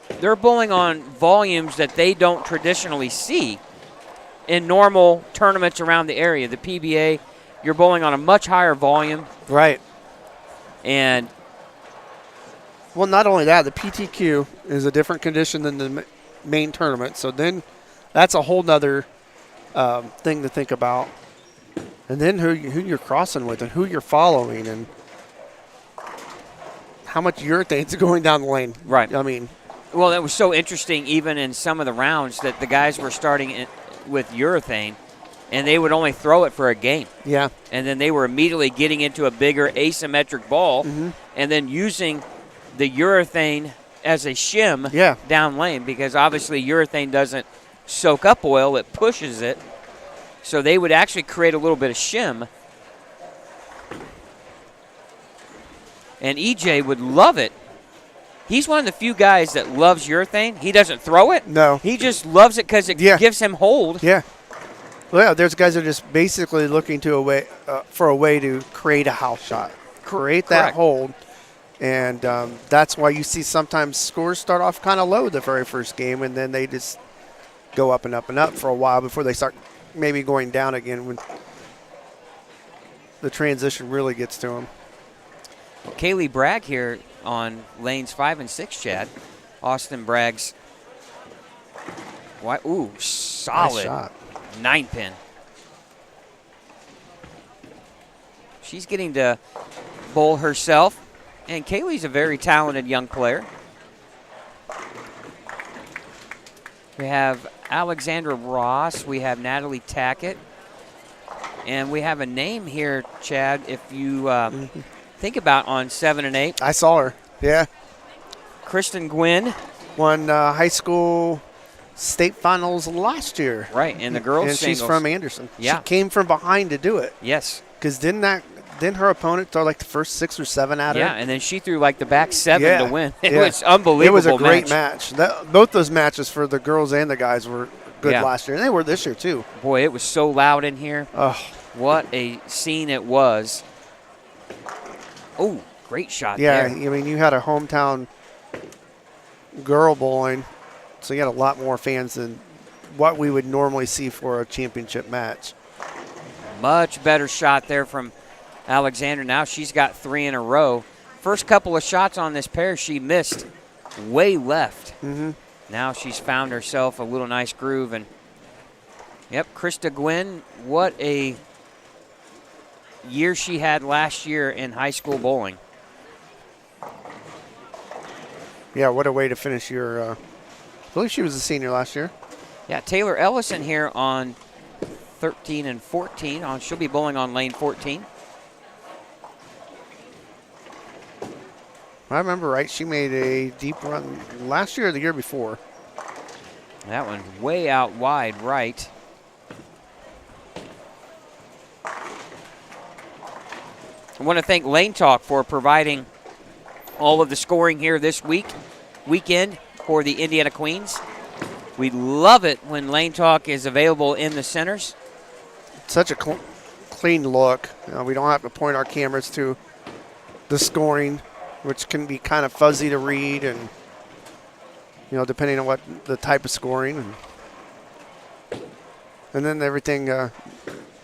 volumes that they don't traditionally see in normal tournaments around the area. The PBA, you're bowling on a much higher volume. Right. And well, not only that, the PTQ is a different condition than the main tournament. So then that's a whole nother thing to think about. And then who you're crossing with and who you're following and how much urethane's going down the lane. Right. I mean, Well, that was so interesting even in some of the rounds that the guys were starting with urethane, and they would only throw it for a game. Yeah. And then they were immediately getting into a bigger asymmetric ball and then using the urethane as a shim down lane, because obviously urethane doesn't soak up oil, it pushes it. So they would actually create a little bit of shim. And EJ would love it. He's one of the few guys that loves urethane. He doesn't throw it. No. He just loves it because it gives him hold. Yeah. Well, yeah, there's guys that are just basically looking to for a way to create a house shot, create that Correct. hold, and that's why you see sometimes scores start off kind of low the very first game, and then they just go up and up and up for a while before they start maybe going down again when the transition really gets to them. Kaylee Bragg here on lanes 5 and 6, Chad. Austin Bragg's, solid Nice shot. 9-pin. She's getting to bowl herself, and Kaylee's a very talented young player. We have Alexandra Ross, we have Natalie Tackett, and we have a name here, Chad, if you think about on 7 and 8. I saw her. Yeah. Kristen Gwynn. Won high school state finals last year. Right, and the girls' And singles. she's from Anderson. Yeah. She came from behind to do it. Yes. Because didn't her opponent throw like the first 6 or 7 at her? Yeah, and then she threw like the back 7 to win. It was unbelievable. It was a great match. Both those matches for the girls and the guys were good last year, and they were this year too. Boy, it was so loud in here. Oh, what a scene it was. Oh, great shot yeah. there. I mean, you had a hometown girl bowling, so you had a lot more fans than what we would normally see for a championship match. Much better shot there from Alexander. Now she's got 3 in a row. First couple of shots on this pair she missed way left. Now she's found herself a little nice groove. And, yep, Krista Gwynn, what a year she had last year in high school bowling. Yeah, what a way to finish your I believe she was a senior last year. Yeah, Taylor Ellison here on 13 and 14. She'll be bowling on lane 14. I remember right, she made a deep run last year or the year before. That one way out wide right. I want to thank Lane Talk for providing all of the scoring here this weekend for the Indiana Queens. We love it when Lane Talk is available in the centers. Such a clean look. We don't have to point our cameras to the scoring, which can be kind of fuzzy to read, and depending on what the type of scoring, and then everything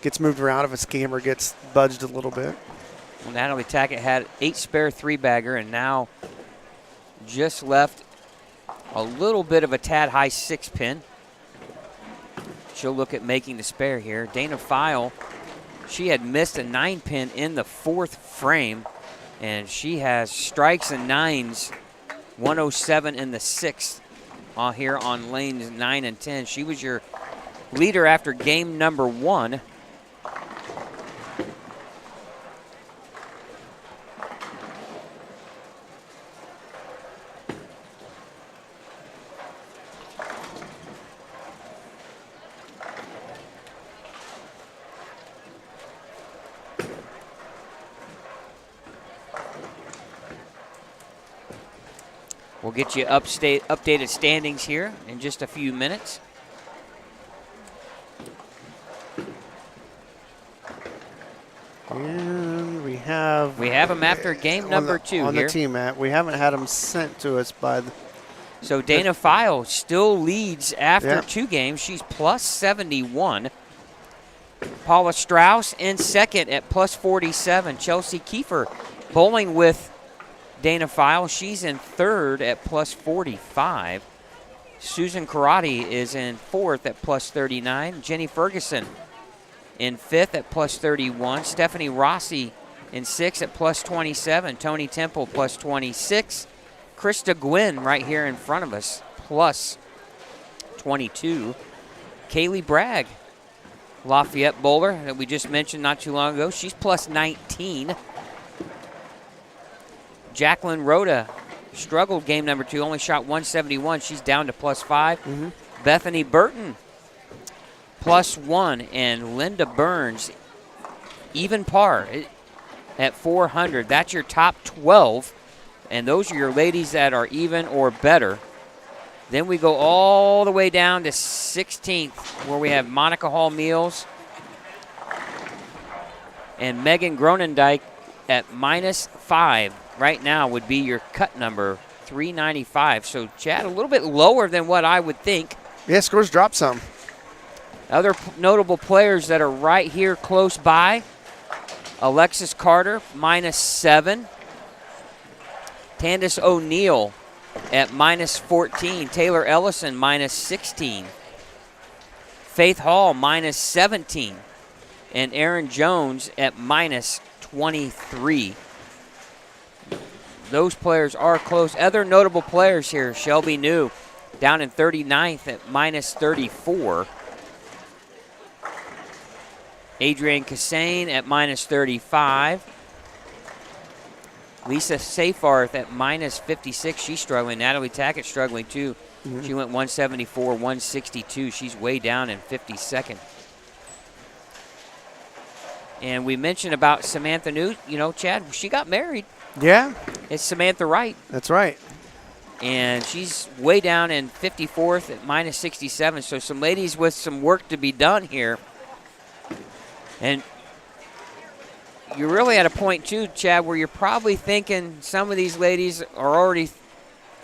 gets moved around if its camera gets budged a little bit. Well, Natalie Tackett had 8 spare 3-bagger, and now just left a little bit of a tad high 6-pin. She'll look at making the spare here. Dana File, she had missed a 9-pin in the 4th frame, and she has strikes and 9s, 107 in the 6th here on lanes 9 and 10. She was your leader after game number 1. We'll get you updated standings here in just a few minutes. And we have them after game number 2 on here. the team mat. We haven't had them sent to us by the. So Dana File still leads after 2 games. She's plus 71. Paula Strauss in second at plus 47. Chelsea Kiefer bowling with Dana File. She's in third at plus 45. Susan Karate is in fourth at plus 39. Jenny Ferguson in fifth at plus 31. Stephanie Rossi in sixth at plus 27. Tony Temple plus 26. Krista Gwynn right here in front of us, plus 22. Kaylee Bragg, Lafayette bowler that we just mentioned not too long ago, she's plus 19. Jacqueline Rhoda struggled game number 2, only shot 171. She's down to plus 5. Bethany Burton, plus 1. And Linda Burns, even par at 400. That's your top 12. And those are your ladies that are even or better. Then we go all the way down to 16th, where we have Monica Hall Meals and Megan Gronendijk at minus 5. Right now would be your cut number, 395. So, Chad, a little bit lower than what I would think. Yeah, scores dropped some. Other notable players that are right here close by, Alexis Carter, minus 7. Candace O'Neill at minus 14. Taylor Ellison, minus 16. Faith Hall, minus 17. And Aaron Jones at minus 23. Those players are close. Other notable players here, Shelby New down in 39th at minus 34. Adrienne Cassane at minus 35. Lisa Seyfarth at minus 56. She's struggling. Natalie Tackett struggling too. She went 174, 162. She's way down in 52nd. And we mentioned about Samantha New. You know, Chad, she got married. Yeah, It's Samantha Wright. that's right. And she's way down in 54th at minus 67. So some ladies with some work to be done here. And you're really at a point, too, Chad, where you're probably thinking some of these ladies are already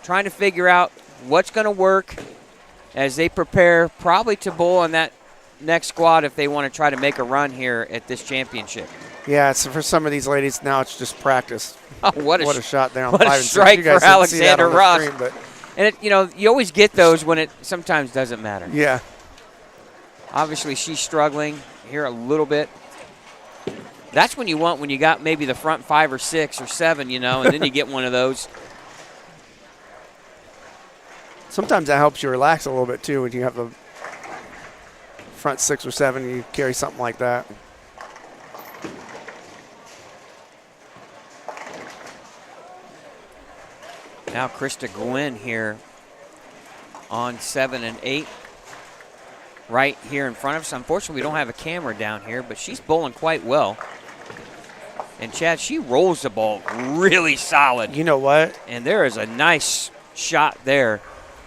trying to figure out what's going to work as they prepare probably to bowl in that next squad if they want to try to make a run here at this championship. Yeah, so for some of these ladies now it's just practice. Oh, what a shot there on what a 5 and 6. strike You guys for didn't see that Alexander on the Ross. screen, but And, it, you know, you always get those when it sometimes doesn't matter. yeah. Obviously, she's struggling here a little bit. That's when you want when you got maybe the front 5 or 6 or 7, you know, and then you get one of those. Sometimes that helps you relax a little bit too when you have the front 6 or 7, you carry something like that. Now Krista Gwynn here on 7 and 8. Right here in front of us. Unfortunately, we don't have a camera down here, but she's bowling quite well. And, Chad, she rolls the ball really solid. You know what? And there is a nice shot there.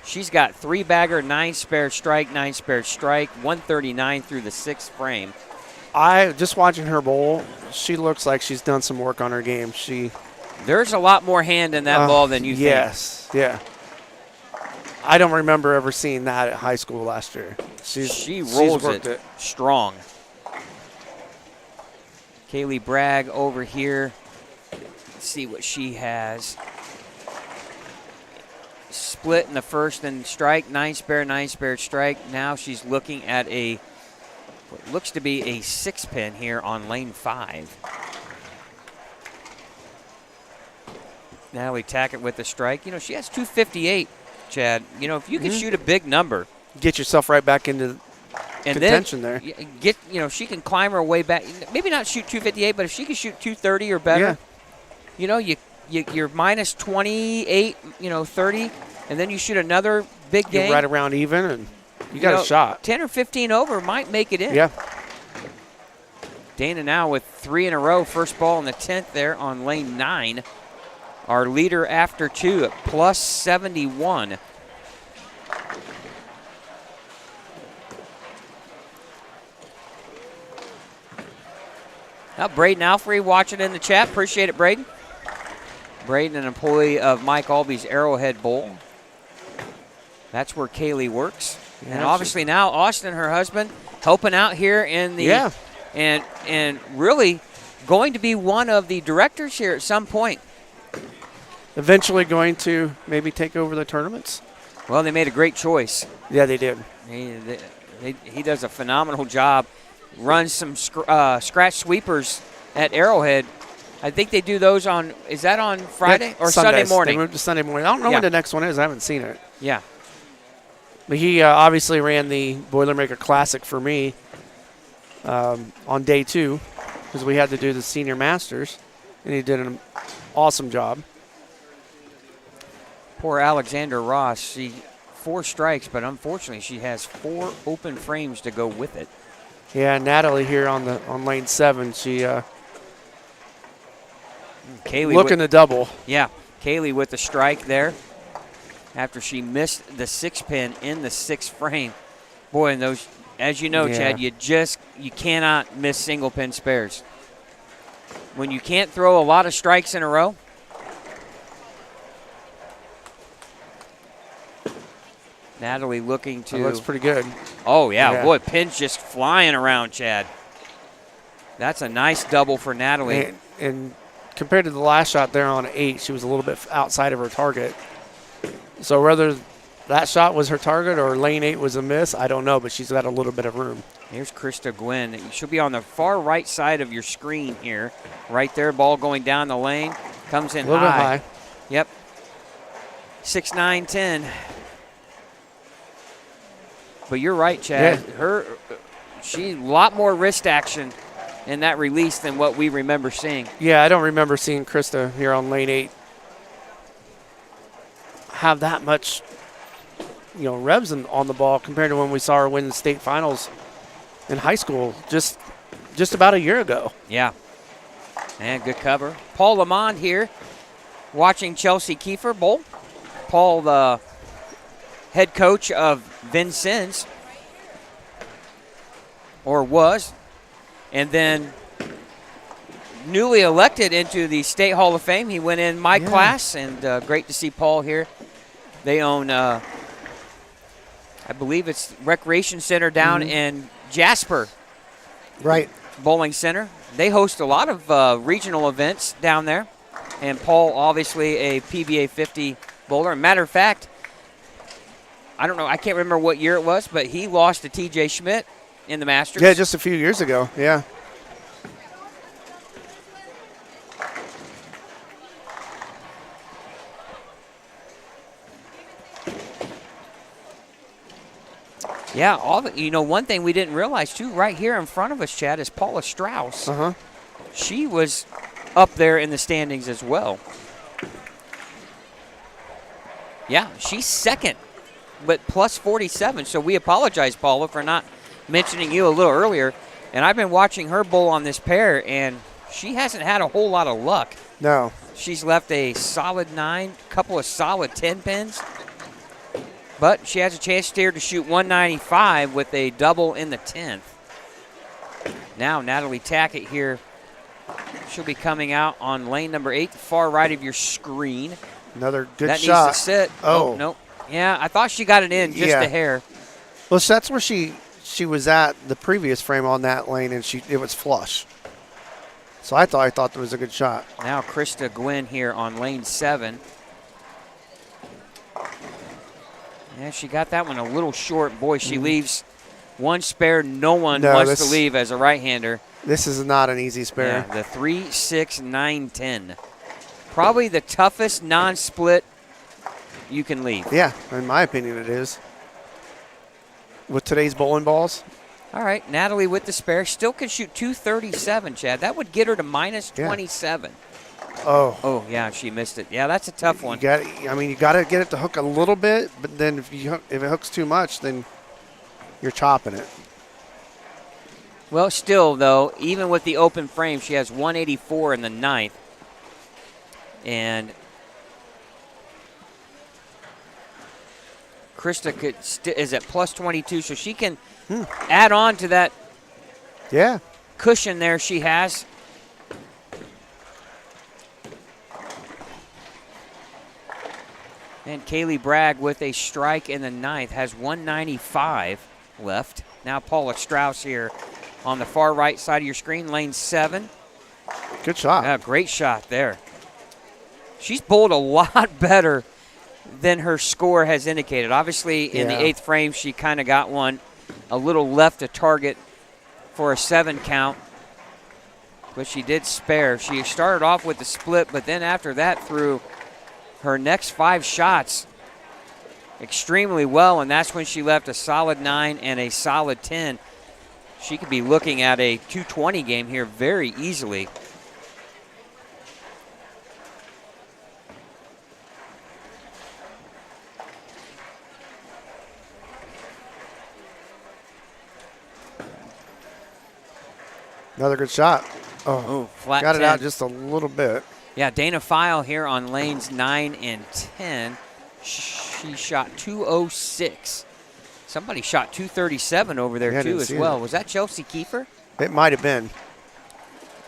She's got 3-bagger, 9 spare strike, 9 spare strike, 139 through the 6th frame. Just watching her bowl, she looks like she's done some work on her game. There's a lot more hand in that ball than you think. Yes, yeah. I don't remember ever seeing that at high school last year. She rolls it strong. Kaylee Bragg over here. Let's see what she has. Split in the first and strike, 9 spare strike. Now she's looking at what looks to be a 6-pin here on lane 5. Natalie Tackett with the strike. You know, she has 258, Chad. You know, if you can shoot a big number. Get yourself right back into contention there. She can climb her way back. Maybe not shoot 258, but if she can shoot 230 or better, you know, you're minus 28, 30, and then you shoot another big game. You're right around even, and you got a shot. 10 or 15 over might make it in. Yeah. Dana now with 3 in a row. First ball in the 10th there on lane 9. Our leader after 2 at plus 71. Now, Braden Alfrey watching in the chat. Appreciate it, Braden. Braden, an employee of Mike Alby's Arrowhead Bowl. That's where Kaylee works. Yeah, and obviously now Austin, her husband, helping out here in the and really going to be one of the directors here at some point. Eventually going to maybe take over the tournaments. Well, they made a great choice. Yeah, they did. He does a phenomenal job. Runs some scratch sweepers at Arrowhead I think they do those on, is that on Friday or Sunday Sundays. morning? They moved to Sunday morning. I don't know Yeah. when the next one is. I haven't seen it. Yeah. But he obviously ran the Boilermaker Classic for me on day 2 because we had to do the Senior Masters, and he did an awesome job. Poor Alexander Ross. She 4 strikes, but unfortunately she has 4 open frames to go with it. Yeah, Natalie here on lane 7. She Kaylee looking to double. Yeah, Kaylee with the strike there after she missed the 6-pin in the 6th frame. Boy, and those, as you know, Yeah. Chad, you cannot miss single pin spares. When you can't throw a lot of strikes in a row, Natalie looking to. That looks pretty good. Oh, yeah. Yeah. Boy, pins just flying around, Chad. That's a nice double for Natalie. And compared to the last shot there on 8, she was a little bit outside of her target. So whether that shot was her target or lane 8 was a miss, I don't know, but she's got a little bit of room. Here's Krista Gwynn. She'll be on the far right side of your screen here. Right there, ball going down the lane. Comes in A little high. bit high. Yep. 6-9-10. But you're right, Chad. Yeah. She a lot more wrist action in that release than what we remember seeing. Yeah, I don't remember seeing Krista here on lane 8 have that much, revs on the ball compared to when we saw her win the state finals in high school just about a year ago. Yeah. And good cover. Paul Lamond here watching Chelsea Kiefer bowl. Paul, the head coach of Vincennes, or was, and then newly elected into the State Hall of Fame. He went in my class, and great to see Paul here. They own, I believe it's Recreation Center down in Jasper. Right. Bowling Center. They host a lot of regional events down there. And Paul, obviously a PBA 50 bowler. Matter of fact, I don't know, I can't remember what year it was, but he lost to TJ Schmidt in the Masters. Yeah, just a few years ago. Yeah. Yeah, one thing we didn't realize, too, right here in front of us, Chad, is Paula Strauss. Uh-huh. She was up there in the standings as well. Yeah, she's second, but plus 47. So we apologize, Paula, for not mentioning you a little earlier. And I've been watching her bowl on this pair, and she hasn't had a whole lot of luck. No. She's left a solid 9, couple of solid 10 pins. But she has a chance here to shoot 195 with a double in the 10th. Now Natalie Tackett here. She'll be coming out on lane number 8, the far right of your screen. Another good that shot. Needs to sit. Oh. Nope. Yeah, I thought she got it in just a hair. Well, that's where she was at the previous frame on that lane, and it was flush. So I thought that was a good shot. Now Krista Gwynn here on lane 7. Yeah, she got that one a little short. Boy, she leaves one spare no one wants to leave as a right-hander. This is not an easy spare. Yeah, the 3, 6, 9, 10. Probably the toughest non-split you can leave. Yeah, in my opinion it is. With today's bowling balls. All right, Natalie with the spare. Still can shoot 237, Chad. That would get her to minus 27. Oh, yeah, she missed it. Yeah, that's a tough one. You got to get it to hook a little bit, but then if it hooks too much, then you're chopping it. Well, still, though, even with the open frame, she has 184 in the 9th. And Krista is at plus 22, so she can add on to that cushion there she has. And Kaylee Bragg with a strike in the 9th has 195 left. Now Paula Strauss here on the far right side of your screen, lane 7. Good shot. Yeah, great shot there. She's bowled a lot better than her score has indicated. Obviously, in the 8th frame, she kind of got one a little left to target for a 7 count. but she did spare. She started off with the split, but then after that threw her next 5 shots extremely well, and that's when she left a solid 9 and a solid 10. She could be looking at a 220 game here very easily. Another good shot. Oh, Ooh, flat got it 10. out just a little bit. Yeah, Dana File here on lanes 9 and 10. She shot 206. Somebody shot 237 over there Yeah, I too didn't as see well. that. Was that Chelsea Kiefer? It might have been.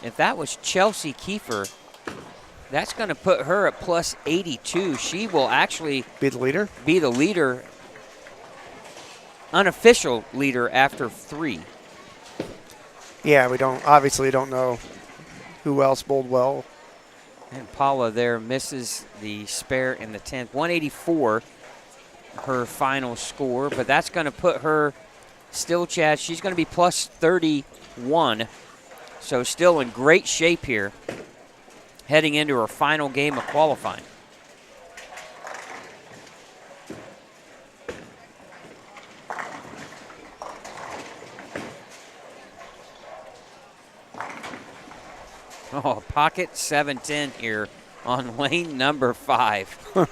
If that was Chelsea Kiefer, that's going to put her at plus 82. She will actually Be the leader? be the leader, unofficial leader after 3. Yeah, we obviously don't know who else bowled well. And Paula there misses the spare in the 10th. 184, her final score, but that's going to put her still, Chad, she's going to be plus 31. So still in great shape here, heading into her final game of qualifying. Oh, pocket 710 here on lane number 5.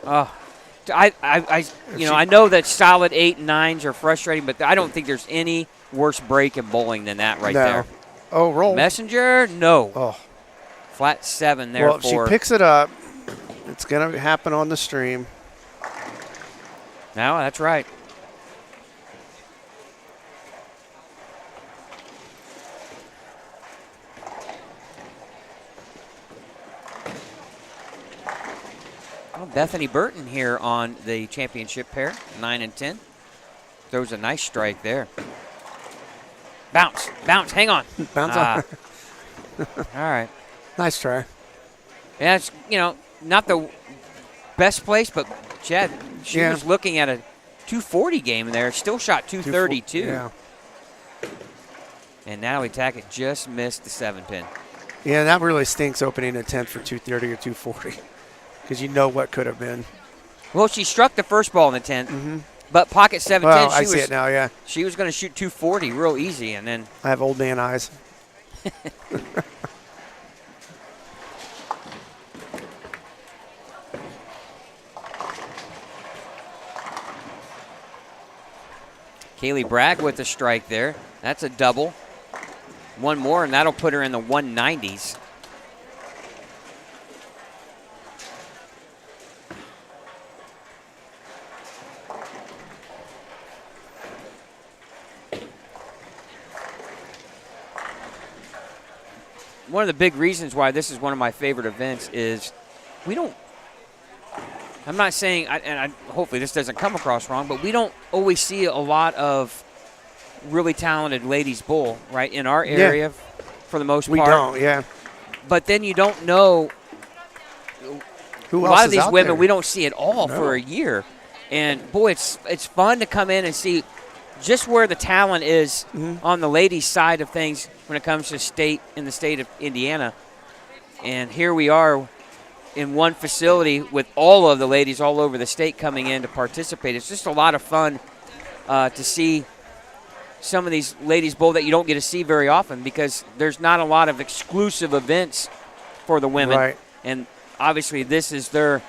I know that solid 8 and 9s are frustrating, but I don't think there's any worse break in bowling than that right No. there. Oh, roll. Messenger, no. Oh. Flat 7 there Well, if she picks it up, it's going to happen on the stream. No, that's right. Well, Bethany Burton here on the championship pair, 9 and 10. Throws a nice strike there. Bounce, bounce, hang on. Bounce on. All right. Nice try. Yeah, it's, not the best place, but Chad, she Yeah. was looking at a 240 game there. Still shot 232. Yeah. And Natalie Tackett just missed the 7-pin. Yeah, that really stinks opening a 10 for 230 or 240 because you know what could have been. Well, she struck the first ball in the 10th, but pocket 710, Well, I see it now, yeah. she was going to shoot 240 real easy, and then I have old man eyes. Kaylee Bragg with the strike there. That's a double. One more, and that'll put her in the 190s. One of the big reasons why this is one of my favorite events is we don't, I'm not saying, hopefully this doesn't come across wrong, but we don't always see a lot of really talented ladies bowl, right, in our area for the most part. We don't, yeah. But then you don't know, Who a else lot of is these out women there? we don't see at all No. for a year. And, boy, it's fun to come in and see just where the talent is on the ladies' side of things when it comes to in the state of Indiana. And here we are in one facility with all of the ladies all over the state coming in to participate. It's just a lot of fun to see some of these ladies bowl that you don't get to see very often because there's not a lot of exclusive events for the women. Right. And obviously this is their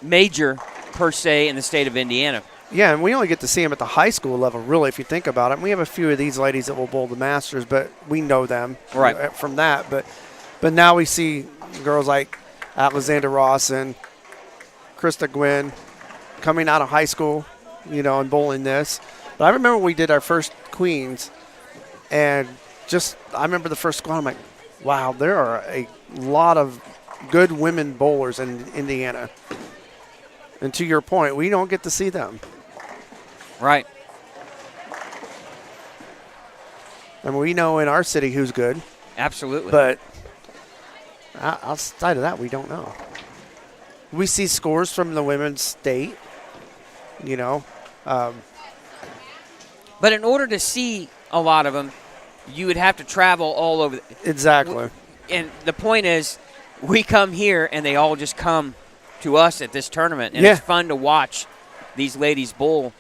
major, per se, in the state of Indiana. Yeah, and we only get to see them at the high school level, really, if you think about it. And we have a few of these ladies that will bowl the Masters, but we know them Right. from that. But now we see girls like Alexander Ross and Krista Gwynn coming out of high school, and bowling this. But I remember we did our first Queens, and I remember the first squad. I'm like, wow, there are a lot of good women bowlers in Indiana. And to your point, we don't get to see them. Right. And we know in our city who's good, Absolutely. but outside of that, we don't know. We see scores from the women's state, But in order to see a lot of them, you would have to travel all over. Exactly. And the point is, we come here and they all just come to us at this tournament, and Yeah. it's fun to watch these ladies bowl.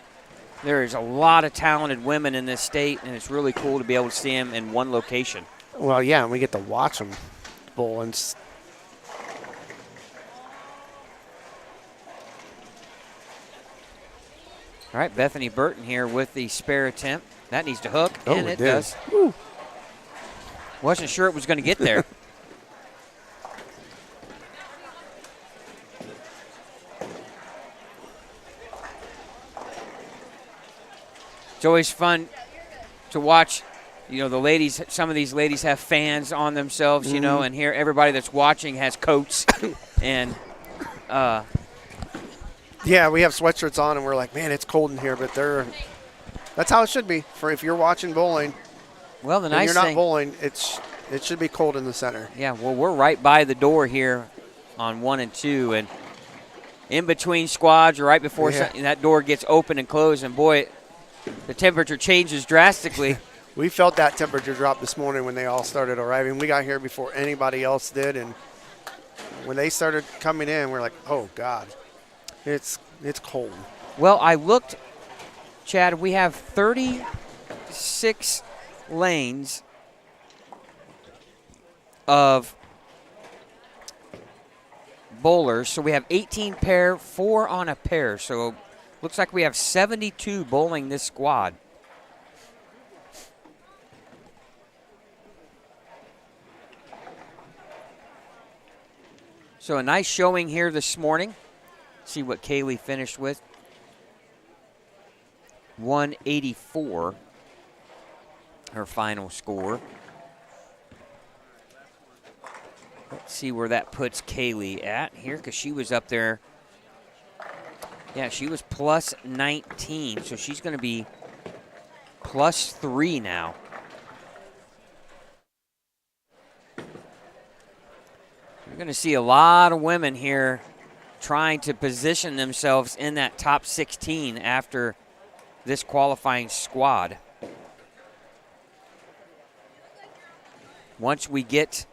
There's a lot of talented women in this state, and it's really cool to be able to see them in one location. Well, yeah, and we get to watch them bowl. And All right, Bethany Burton here with the spare attempt. That needs to hook, Oh, and it it did. does. Wasn't sure it was going to get there. It's always fun to watch, the ladies. Some of these ladies have fans on themselves, and here everybody that's watching has coats. And yeah, we have sweatshirts on, and we're like, man, it's cold in here, but that's how it should be. For if you're watching bowling, well, the when nice you're not thing. bowling, it should be cold in the center. Yeah, well, we're right by the door here on 1 and 2, and in between squads, or right before that door gets open and closed, and boy, the temperature changes drastically. We felt that temperature drop this morning when they all started arriving. We got here before anybody else did, and when they started coming in, we're like, oh, God, it's cold. Well, I looked, Chad, we have 36 lanes of bowlers. So we have 18 pair, 4 on a pair. So looks like we have 72 bowling this squad. So a nice showing here this morning. See what Kaylee finished with. 184, her final score. Let's see where that puts Kaylee at here, because she was up there. Yeah, she was plus 19, so she's going to be plus 3 now. You're going to see a lot of women here trying to position themselves in that top 16 after this qualifying squad. Once we get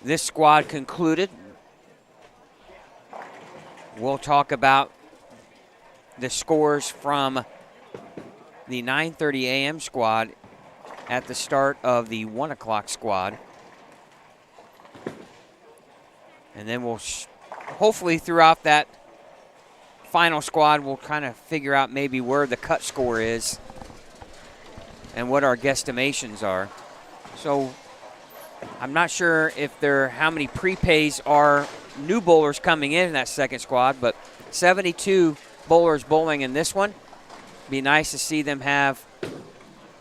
this squad concluded, we'll talk about the scores from the 9:30 a.m. squad at the start of the 1 o'clock squad. And then we'll hopefully throughout that final squad, we'll kind of figure out maybe where the cut score is and what our guesstimations are. So I'm not sure how many prepays are new bowlers coming in that second squad, but 72 bowlers bowling in this one. Be nice to see them have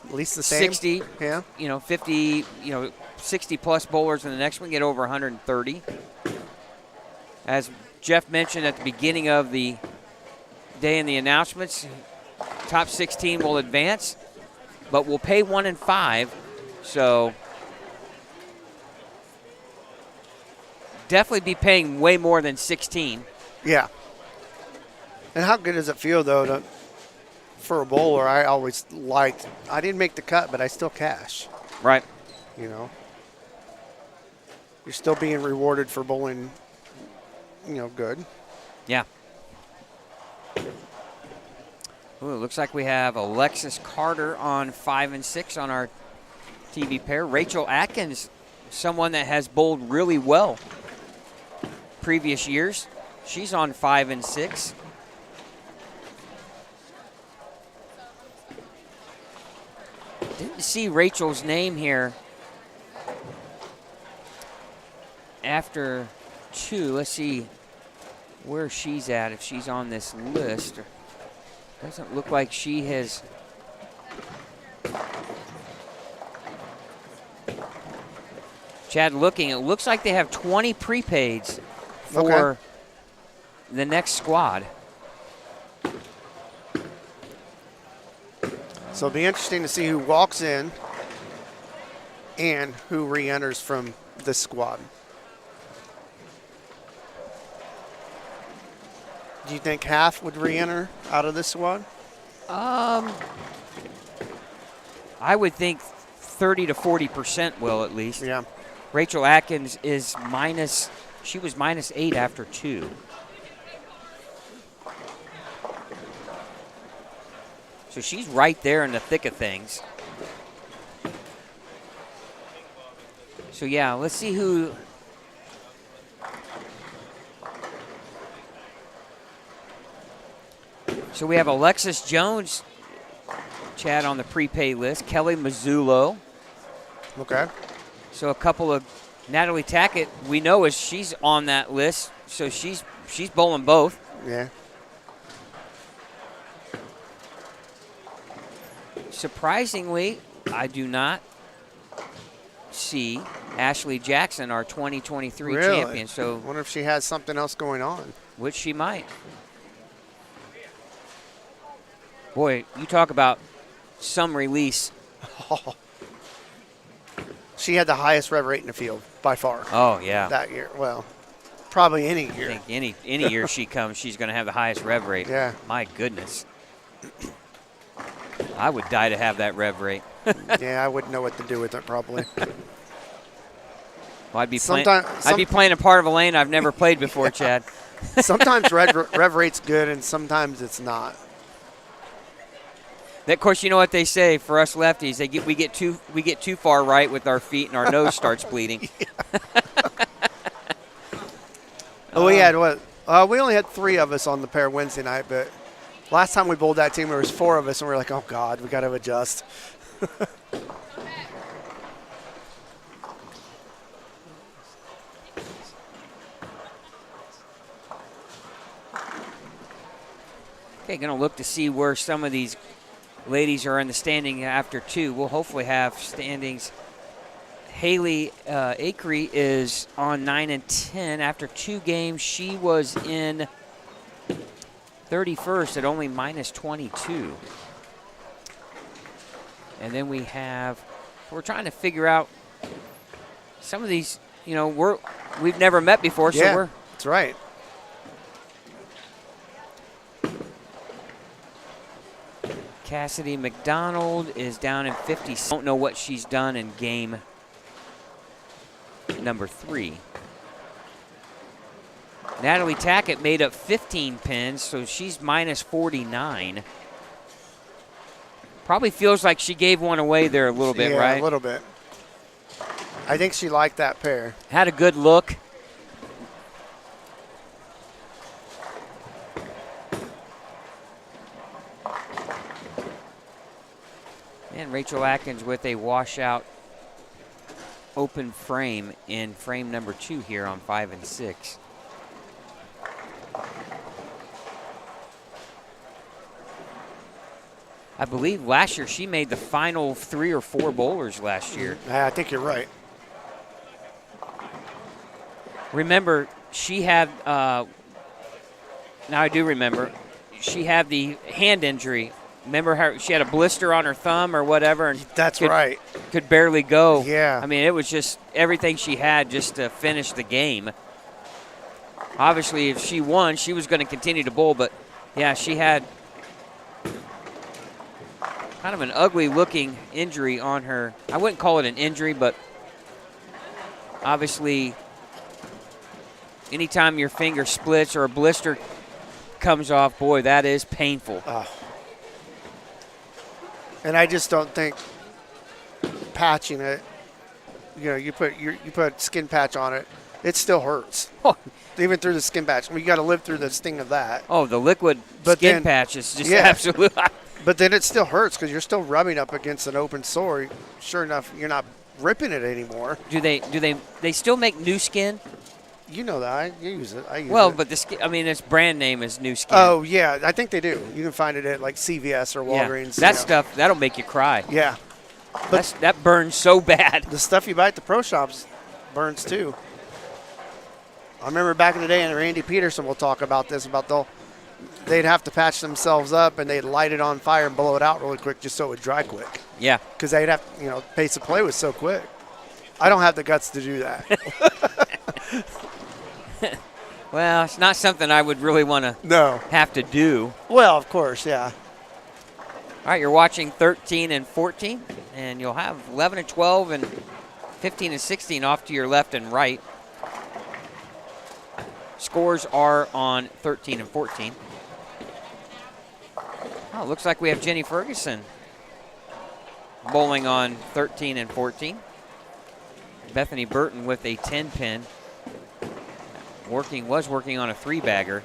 At least the same. 60, Yeah. 50, 60 plus bowlers in the next one, get over 130. As Jeff mentioned at the beginning of the day in the announcements, top 16 will advance, but we'll pay 1 and 5. So definitely be paying way more than 16. Yeah. And how good does it feel, though, for a bowler? I always liked, I didn't make the cut, but I still cash. Right. You're still being rewarded for bowling, good. Yeah. Ooh, it looks like we have Alexis Carter on 5 and 6 on our TV pair. Rachel Atkins, someone that has bowled really well previous years. She's on 5 and 6. Didn't see Rachel's name here after 2. Let's see where she's at, if she's on this list. Doesn't look like she has. Chad, looking, it looks like they have 20 prepaids for the next squad. So it'll be interesting to see who walks in and who re-enters from this squad. Do you think half would re-enter out of this squad? I would think 30 to 40% will at least. Yeah. Rachel Atkins is minus. She was -8 after 2. So she's right there in the thick of things. So yeah, let's see who. So we have Alexis Jones, Chad, on the prepay list. Kelly Mazzullo. Okay. So a couple of Natalie Tackett, we know she's on that list. So she's bowling both. Yeah. Surprisingly, I do not see Ashley Jackson, our 2023 Really? champion. So, I wonder if she has something else going on. which she might. Boy, you talk about some release. She had the highest rev rate in the field by far Oh yeah. that year. Well, probably any I year. think any year she comes, she's going to have the highest rev rate. Yeah. My goodness. I would die to have that rev rate. Yeah, I wouldn't know what to do with it probably. Well, I'd be Sometime- playing a part of a lane I've never played before, Chad. Sometimes rev rate's good and sometimes it's not. Of course, you know what they say for us lefties. We get too far right with our feet and our nose starts bleeding. Oh, we had what? We only had 3 of us on the pair Wednesday night, but last time we bowled that team, there was 4 of us, and we were like, oh God, we got to adjust. Okay, going to look to see where some of these ladies are in the standing after 2. We'll hopefully have standings. Haley Akery is on 9 and 10 after 2 games. She was in 31st at only -22. And then we're trying to figure out some of these. We've never met before, so Yeah, we're that's right. Cassidy McDonald is down in 50. Don't know what she's done in game number 3. Natalie Tackett made up 15 pins, so she's -49. Probably feels like she gave one away there a little bit, Yeah, right? a little bit. I think she liked that pair. Had a good look. And Rachel Atkins with a washout open frame in frame number 2 here on 5 and 6. I believe last year she made the final 3 or 4 bowlers last year. I think you're right. Remember, she had, now I do remember, she had the hand injury. Remember how she had a blister on her thumb or whatever? And That's right. could barely go. Yeah. I mean, it was just everything she had just to finish the game. Obviously, if she won, she was going to continue to bowl. But, yeah, she had kind of an ugly-looking injury on her. I wouldn't call it an injury, but obviously anytime your finger splits or a blister comes off, boy, that is painful. And I just don't think patching it, you put skin patch on it, it still hurts. Even through the skin patch. You got to live through the sting of that. Oh, the liquid But skin then- patch is just yeah. absolute. But then it still hurts because you're still rubbing up against an open sore. Sure enough, you're not ripping it anymore. Do they still make new skin? You know that. I use it. I use Well, it. but the skin, I mean, its brand name is New Skin. Oh, yeah. I think they do. You can find it at like CVS or yeah. Walgreens. That stuff, that'll make you cry. Yeah. That burns so bad. The stuff you buy at the pro shops burns too. I remember back in the day, and Randy Peterson will talk about this, they'd have to patch themselves up and they'd light it on fire and blow it out really quick just so it would dry quick. Yeah. Because they'd have, pace of play was so quick. I don't have the guts to do that. Well, it's not something I would really want to No. have to do. Well, of course, yeah. All right, you're watching 13 and 14, and you'll have 11 and 12 and 15 and 16 off to your left and right. Scores are on 13 and 14. Oh, looks like we have Jenny Ferguson bowling on 13 and 14. Bethany Burton with a 10 pin. Was working on a 3-bagger.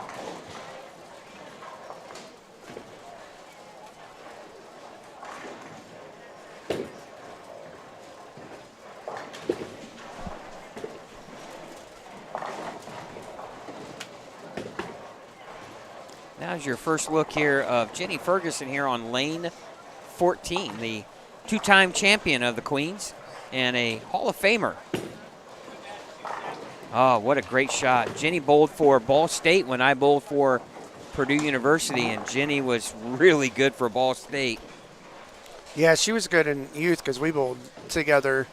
Now's your first look here of Jenny Ferguson here on lane 14, the 2-time champion of the Queens and a Hall of Famer. Oh, what a great shot. Jenny bowled for Ball State when I bowled for Purdue University, and Jenny was really good for Ball State. Yeah, she was good in youth because we bowled together.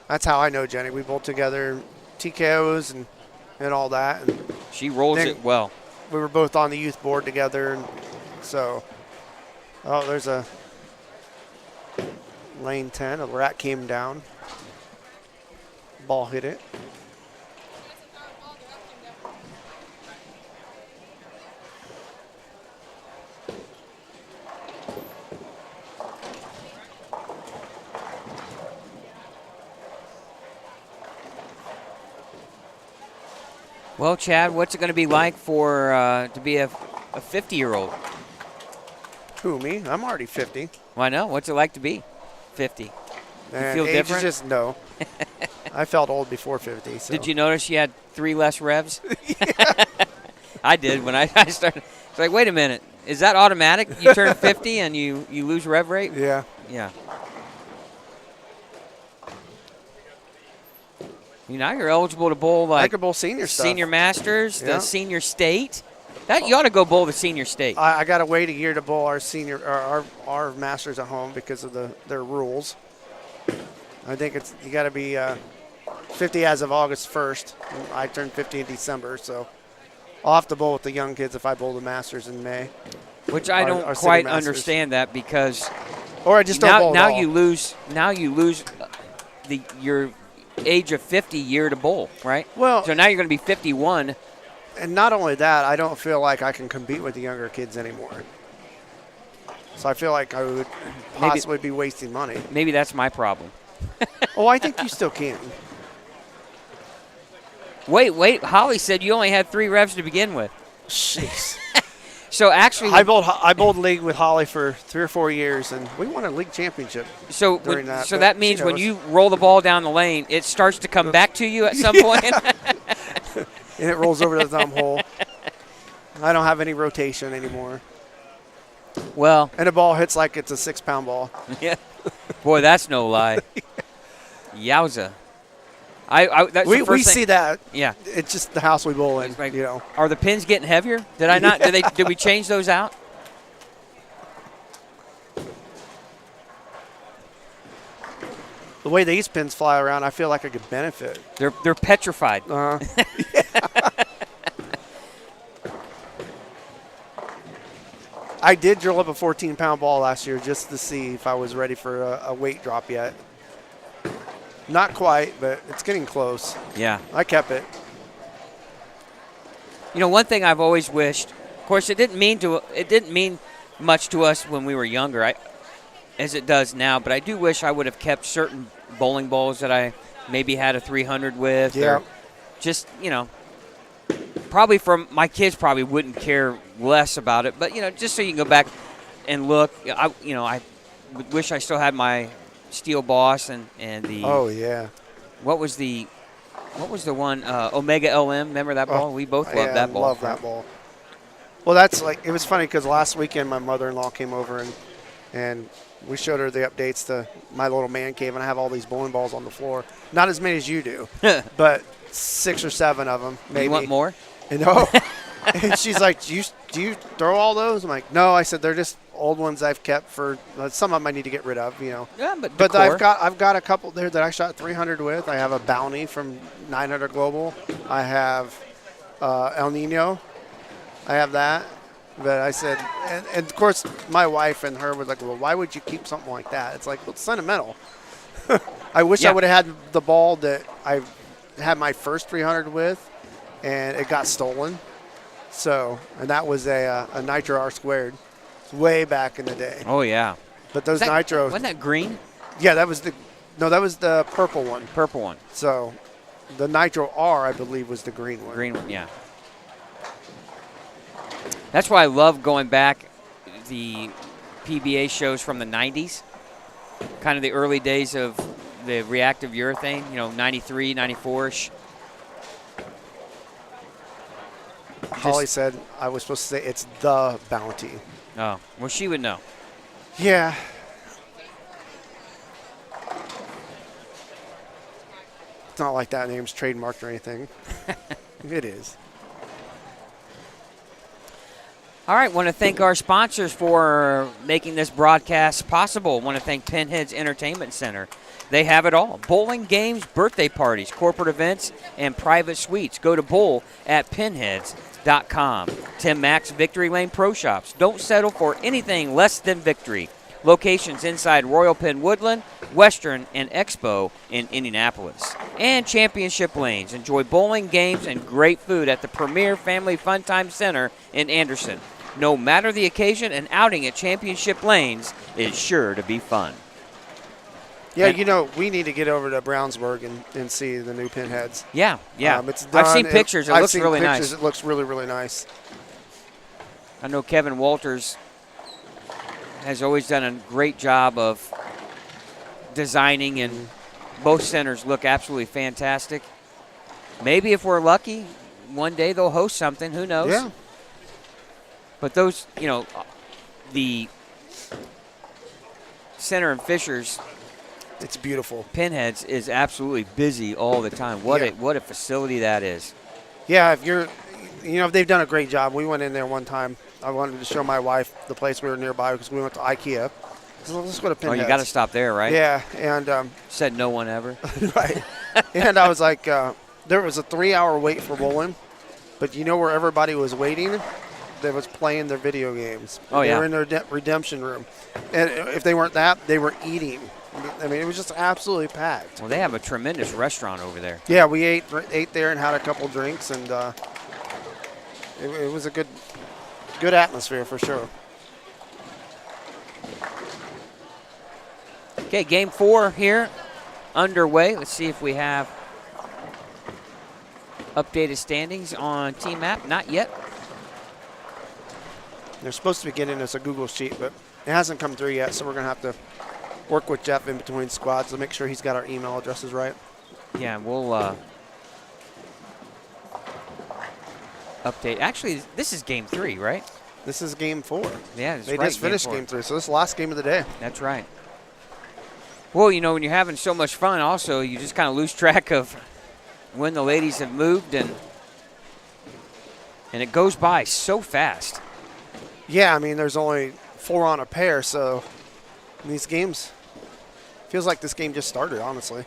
That's how I know Jenny. We bowled together, TKOs and all that. And she rolls it well. We were both on the youth board together. And so, there's a lane 10. A rat came down. Ball hit it. Well, Chad, what's it going to be like for to be a 50-year-old? Who, me? I'm already 50. Well, I know. What's it like to be 50? You And feel age different? is just no. I felt old before 50. So. Did you notice you had 3 less revs? I did when I started. It's like, wait a minute. Is that automatic? You turn 50 and you lose rev rate? Yeah. Yeah. Now you're eligible to bowl I like could bowl senior stuff. senior masters, Yeah. the senior state. That you ought to go bowl the senior state. I got to wait a year to bowl our senior, our masters at home because of their rules. I think you got to be 50 as of August 1st. I turned 50 in December, so I'll have to bowl with the young kids if I bowl the masters in May. Which I don't our city quite masters. understand that because Or I just don't bowl at now all. you lose your age of 50 year to bowl, right? Well- so now you're going to be 51. And not only that, I don't feel like I can compete with the younger kids anymore. So I feel like I would possibly be wasting money. Maybe that's my problem. Oh, I think you still can. Wait. Holly said you only had 3 revs to begin with. Jeez. So actually, I bowled league with Holly for 3 or 4 years, and we won a league championship. so during that, so but that means she when knows. you roll the ball down the lane, it starts to come back to you at some point. And it rolls over the thumb hole. I don't have any rotation anymore. Well, And the ball hits like it's a 6-pound ball. yeah. Boy, that's no lie. Yowza. That's the We first thing. see that. Yeah. It's just the house we bowl in, It's like, you know. Are the pins getting heavier? Did I not? Did we change those out? The way these pins fly around, I feel like I could benefit. They're petrified. I did drill up a 14-pound ball last year just to see if I was ready for a weight drop yet. Not quite, but it's getting close. Yeah. I kept it. You know, one thing I've always wished. Of course, it didn't mean much to us when we were younger, as it does now. But I do wish I would have kept certain bowling balls that I maybe had a 300 with. Yeah. Or just, probably from my kids probably wouldn't care less about it. But just so you can go back and look. I wish I still had my Steel Boss and the. Oh yeah. What was the one Omega LM? Remember that ball? We both loved that ball. Love that ball. Well, that's it was funny because last weekend my mother-in-law came over and we showed her the updates to my little man cave, and I have all these bowling balls on the floor. Not as many as you do, but 6 or 7 of them. Maybe. You want more? And she's like, do you throw all those? I'm like, no. I said they're just old ones I've kept for some of them I need to get rid of. Yeah, but But I've got a couple there that I shot 300 with. I have a Bounty from 900 Global. I have El Nino. I have that. But I said, and of course, my wife and her were like, well, why would you keep something like that? It's like, well, it's sentimental. I wish I Yeah. would have had the ball that I had my first 300 with, and it got stolen. So, and that was a Nitro R squared, way back in the day. Oh, yeah. But those That- Nitro, Wasn't that green? yeah, that was the purple one. Purple one. So, the Nitro R, I believe, was the green one. Green one, yeah. That's why I love going back the PBA shows from the 90s, kind of the early days of the reactive urethane, 93, 94-ish. Holly said I was supposed to say it's the Bounty. Oh, well, she would know. Yeah. It's not like that name's trademarked or anything. It is. All right, want to thank our sponsors for making this broadcast possible. Want to thank Pinheads Entertainment Center. They have it all. Bowling games, birthday parties, corporate events, and private suites. Go to bowl at pinheads.com. Tim Mack's Victory Lane Pro Shops. Don't settle for anything less than victory. Locations inside Royal Penn Woodland, Western, and Expo in Indianapolis. And Championship Lanes. Enjoy bowling games and great food at the Premier Family Fun Time Center in Anderson. No matter the occasion, an outing at Championship Lanes is sure to be fun. Yeah, And- we need to get over to Brownsburg and see the new Pinheads. Yeah. It's done. I've seen pictures. It I've looks seen really pictures. nice. It looks really, really nice. I know Kevin Walters has always done a great job of designing, and both centers look absolutely fantastic. Maybe if we're lucky, one day they'll host something. Who knows? Yeah. But those, the Center and Fishers It's beautiful. Pinheads is absolutely busy all the time. What Yeah. a facility that is. Yeah, they've done a great job. We went in there one time. I wanted to show my wife the place we were nearby because we went to IKEA. So let's go to Pinheads. Oh, you got to stop there, right? Yeah, and Said no one ever. right. And I was like, there was a 3-hour wait for bowling, but you know where everybody was waiting? They was playing their video games. Oh, they yeah. were in their redemption room. And if they weren't that, they were eating. I mean, it was just absolutely packed. Well, they have a tremendous restaurant over there. Yeah, we ate there and had a couple drinks, and it was a good atmosphere for sure. Okay, game 4 here underway. Let's see if we have updated standings on Team App. Not yet. They're supposed to be getting us a Google sheet, but it hasn't come through yet, so we're going to have to work with Jeff in between squads to make sure he's got our email addresses right. Yeah, we'll update. Actually, this is game 3, right? This is game 4. Yeah, that's They right, just finished four. game 3, so this is the last game of the day. That's right. Well, when you're having so much fun, also, you just kind of lose track of when the ladies have moved, and it goes by so fast. Yeah, I mean, there's only 4 on a pair, so in these games, feels like this game just started, honestly.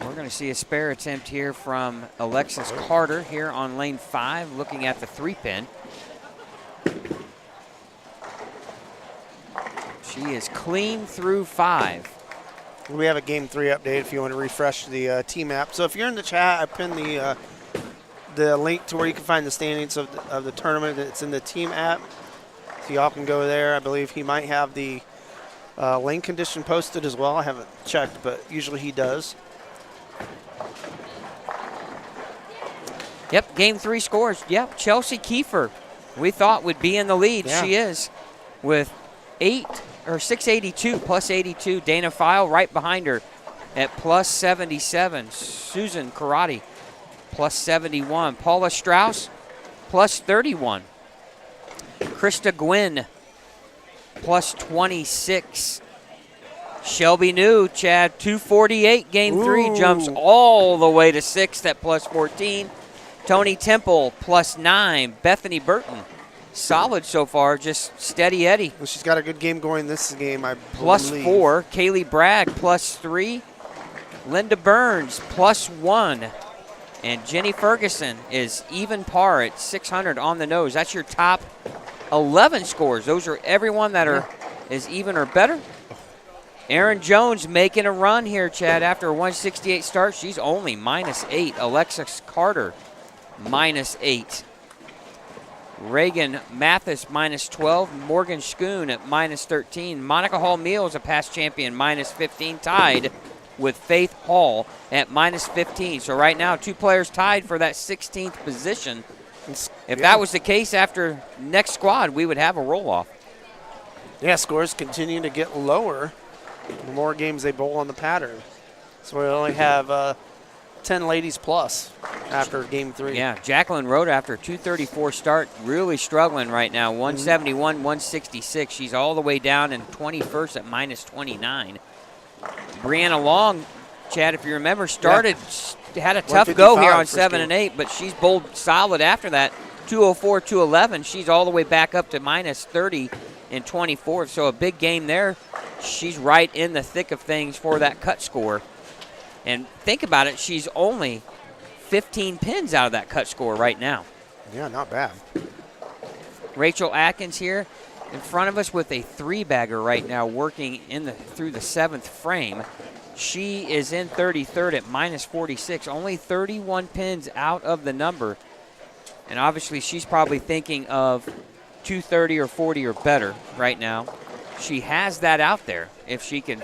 We're going to see a spare attempt here from Alexis Carter here on lane 5, looking at the 3-pin. She is clean through 5. We have a game 3 update if you want to refresh the team app. So if you're in the chat, I pinned the link to where you can find the standings of the tournament. It's in the team app, so y'all can go there. I believe he might have the lane condition posted as well. I haven't checked, but usually he does. Yep, game 3 scores. Yep, Chelsea Kiefer, we thought would be in the lead. Yeah. She is with 682 plus 82. Dana File right behind her at plus 77. Susan Karate plus 71. Paula Strauss plus 31. Krista Gwynn plus 26. Shelby New, Chad, 248 game 3, jumps Ooh. all the way to 6th at plus 14. Tony Temple plus 9. Bethany Burton, solid so far, just steady Eddie. Well, she's got a good game going this game, I Plus believe. 4. Kaylee Bragg plus 3. Linda Burns plus 1. And Jenny Ferguson is even par at 600 on the nose. That's your top 11 scores. Those are everyone that is even or better. Aaron Jones making a run here, Chad, after a 168 start. She's only -8. Alexis Carter, -8. Reagan Mathis, -12. Morgan Schoon at -13. Monica Hall Meals, a past champion, -15. Tied with Faith Hall at -15. So right now, 2 players tied for that 16th position. If that was the case after next squad, we would have a roll-off. Yeah, scores continue to get lower the more games they bowl on the pattern. So we only have 10 ladies plus after game 3. Yeah, Jacqueline Rhoda, after a 234 start, really struggling right now. 171, 166. She's all the way down in 21st at -29. Brianna Long, Chad, if you remember, started, had a tough go here on 7 and 8, but she's bowled solid after that. 204, 211. She's all the way back up to -30 in 24th. So a big game there. She's right in the thick of things for that cut score. And think about it, she's only 15 pins out of that cut score right now. Yeah, not bad. Rachel Atkins here in front of us with a 3-bagger right now, working through the 7th frame. She is in 33rd at -46, only 31 pins out of the number. And obviously she's probably thinking of 230 or 40 or better right now. She has that out there if she can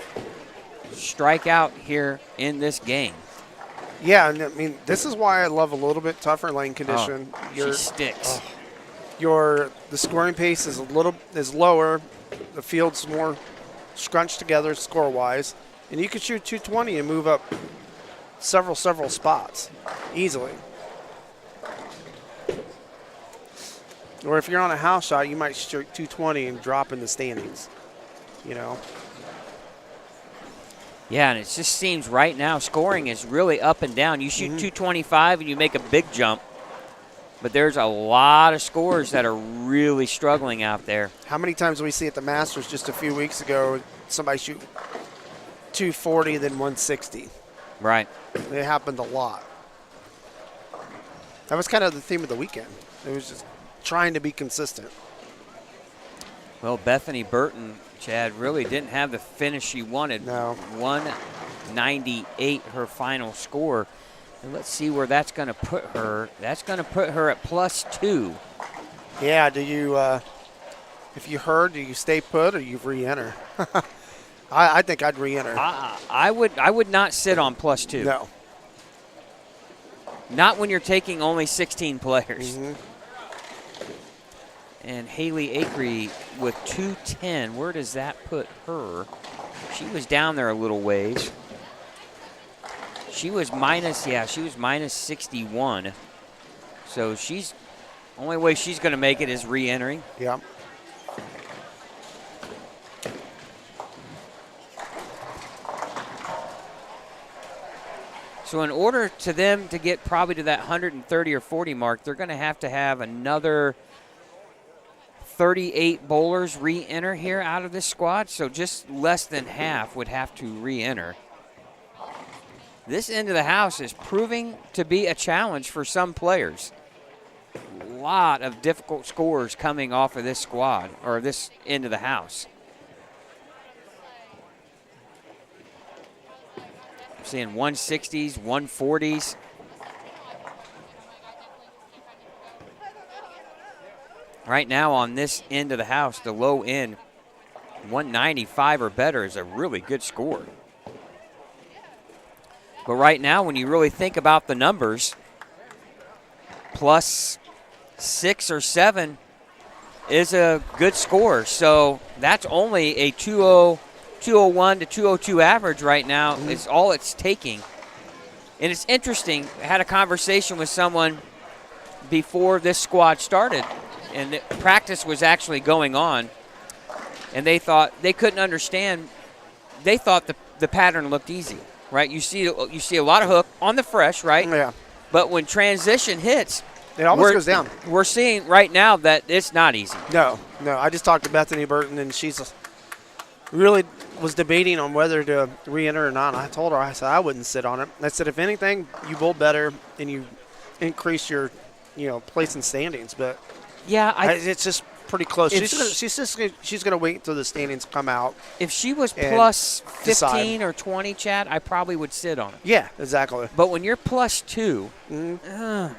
strike out here in this game. Yeah, and I mean, this is why I love a little bit tougher lane condition. She sticks. The scoring pace is lower. The field's more scrunched together score-wise, and you can shoot 220 and move up several spots easily. Or if you're on a house shot, you might shoot 220 and drop in the standings. You know. Yeah, and it just seems right now scoring is really up and down. You shoot 225 and you make a big jump, but there's a lot of scores that are really struggling out there. How many times did we see at the Masters just a few weeks ago somebody shoot 240 then 160? Right. It happened a lot. That was kind of the theme of the weekend. It was just trying to be consistent. Well, Bethany Burton, Chad, really didn't have the finish she wanted. No. 198 her final score. And let's see where that's going to put her. That's going to put her at +2. Yeah, do you, if you heard, do you stay put or you re-enter? I think I'd re-enter. I would not sit on +2. No. Not when you're taking only 16 players. And Haley Acree with 210. Where does that put her? She was down there a little ways. She was -61. So she's, only way she's going to make it is re-entering. Yeah. So in order to them to get probably to that 130 or 40 mark, they're going to have another 38 bowlers re-enter here out of this squad, so just less than half would have to re-enter. This end of the house is proving to be a challenge for some players. A lot of difficult scores coming off of this squad, or this end of the house. I'm seeing 160s, 140s. Right now on this end of the house, the low end, 195 or better is a really good score. But right now, when you really think about the numbers, +6 or 7 is a good score. So that's only a 201 to 202 average right now is all it's taking. And it's interesting, I had a conversation with someone before this squad started, and the practice was actually going on, and they thought they couldn't understand. They thought the pattern looked easy, right? You see a lot of hook on the fresh, right? Yeah. But when transition hits, it almost goes down. We're seeing right now that it's not easy. No. I just talked to Bethany Burton, and she's really was debating on whether to re-enter or not. I told her, I said I wouldn't sit on it. I said if anything, you bowl better and you increase your, place in standings. But Yeah, it's just pretty close. If She's gonna wait until the standings come out. if she was and plus 15 decide. or 20, Chad, I probably would sit on it. Yeah, exactly. But when you're plus 2, Mhm.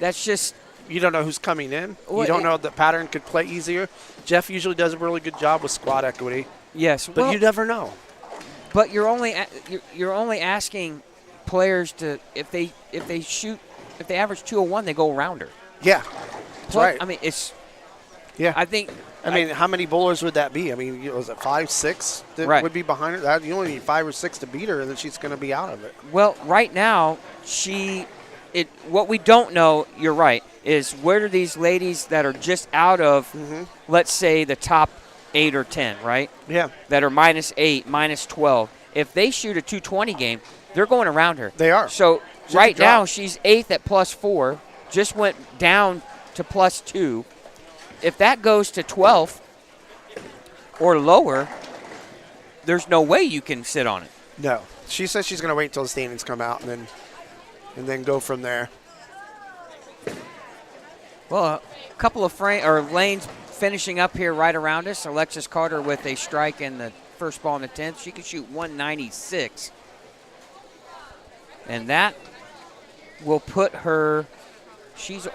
that's just You don't know who's coming in. Well, You don't it- know the pattern could play easier. Jeff usually does a really good job with squad equity, yes. but Well, you never know. but you're only you're only asking players to if they average 201, they go around her. Yeah, that's right. I mean, it's yeah. I think I mean, how many bowlers would that be? I mean, was it 5, 6 that Right. would be behind her? That you only need 5 or 6 to beat her, and then she's going to be out of it. well, right now what we don't know, you're right, is where do these ladies that are just out of let's say the top 8 or 10, right? Yeah, That are -8, -12. If they shoot a 220 game, they're going around her. they are. So She's right a drop. now she's 8th at +4, just went down to +2. If that goes to 12th or lower, there's no way you can sit on it. No, she says she's going to wait until the standings come out and then go from there. Well, a couple of lanes finishing up here right around us. Alexis Carter with a strike in the first ball in the 10th. She can shoot 196. And that will put her, she's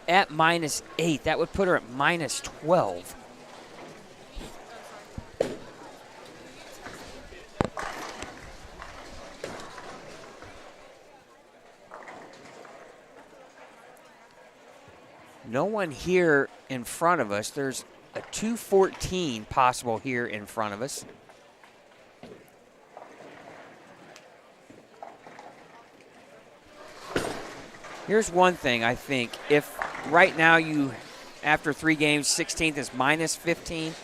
at -8. That would put her at -12. No one here in front of us. There's a 214 possible here in front of us. Here's one thing I think. If right now after 3 games, 16th is -15,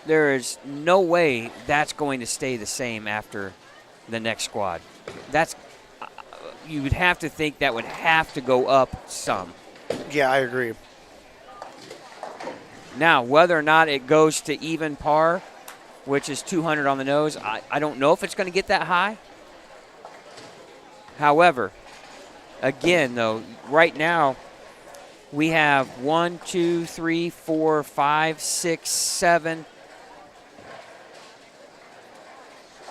there is no way that's going to stay the same after the next squad. You would have to think that would have to go up some. Yeah, I agree. Now, whether or not it goes to even par, which is 200 on the nose, I don't know if it's going to get that high. However, again, though, right now we have 1, 2, 3, 4, 5, 6, 7,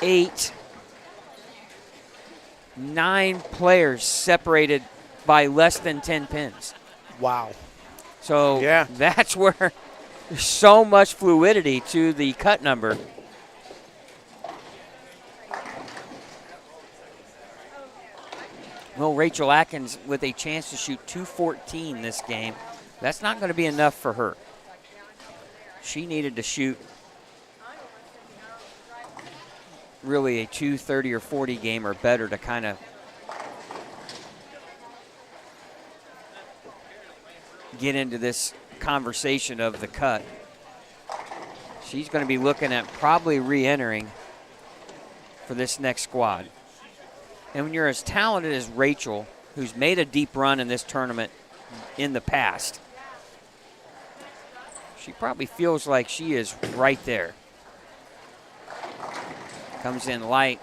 8, 9 players separated by less than 10 pins. Wow. So Yeah. that's where there's so much fluidity to the cut number. Well, Rachel Atkins with a chance to shoot 214 this game. That's not going to be enough for her. She needed to shoot really a 230 or 40 game or better to kind of get into this conversation of the cut. She's going to be looking at probably re-entering for this next squad. And when you're as talented as Rachel, who's made a deep run in this tournament in the past, she probably feels like she is right there. Comes in light,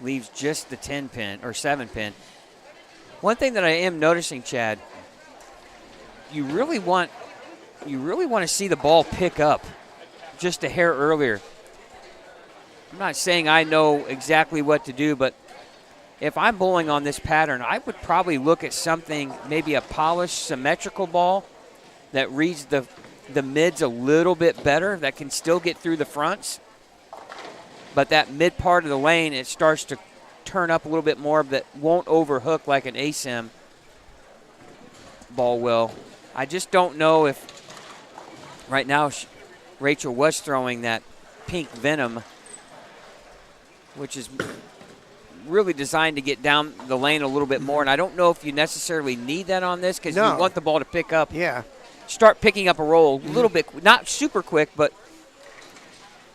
leaves just the 10 pin or 7 pin. One thing that I am noticing, Chad, you really want to see the ball pick up just a hair earlier. I'm not saying I know exactly what to do, but if I'm bowling on this pattern, I would probably look at something, maybe a polished, symmetrical ball that reads the mids a little bit better, that can still get through the fronts. But that mid part of the lane, it starts to turn up a little bit more, that won't overhook like an ASIM ball will. I just don't know if right now Rachel was throwing that pink Venom, which is really designed to get down the lane a little bit more. And I don't know if you necessarily need that on this, because No. you want the ball to pick up. Yeah. Start picking up a roll a little bit, not super quick, but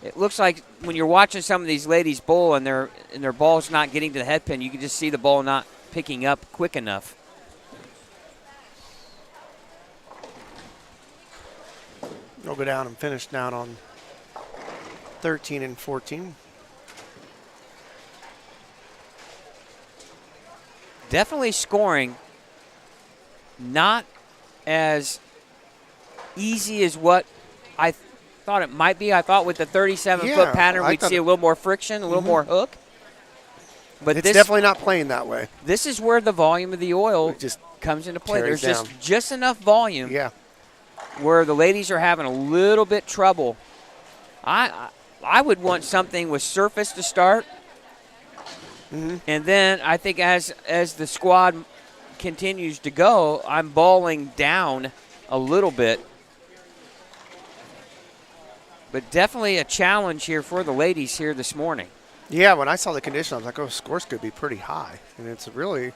it looks like when you're watching some of these ladies bowl and their ball's not getting to the head pin, you can just see the ball not picking up quick enough. They'll go down and finish down on 13 and 14. Definitely scoring not as easy as what I thought it might be. I thought with the 37-foot Yeah, pattern I we'd thought see it- a little more friction, a little more hook. But It's this definitely not playing that way. this is where the volume of the oil It just comes into play. carries There's down. just enough volume Yeah. where the ladies are having a little bit trouble. I would want something with surface to start, and then I think as the squad continues to go, I'm balling down a little bit. But definitely a challenge here for the ladies here this morning. Yeah, when I saw the condition, I was like, oh, scores could be pretty high. And it's really,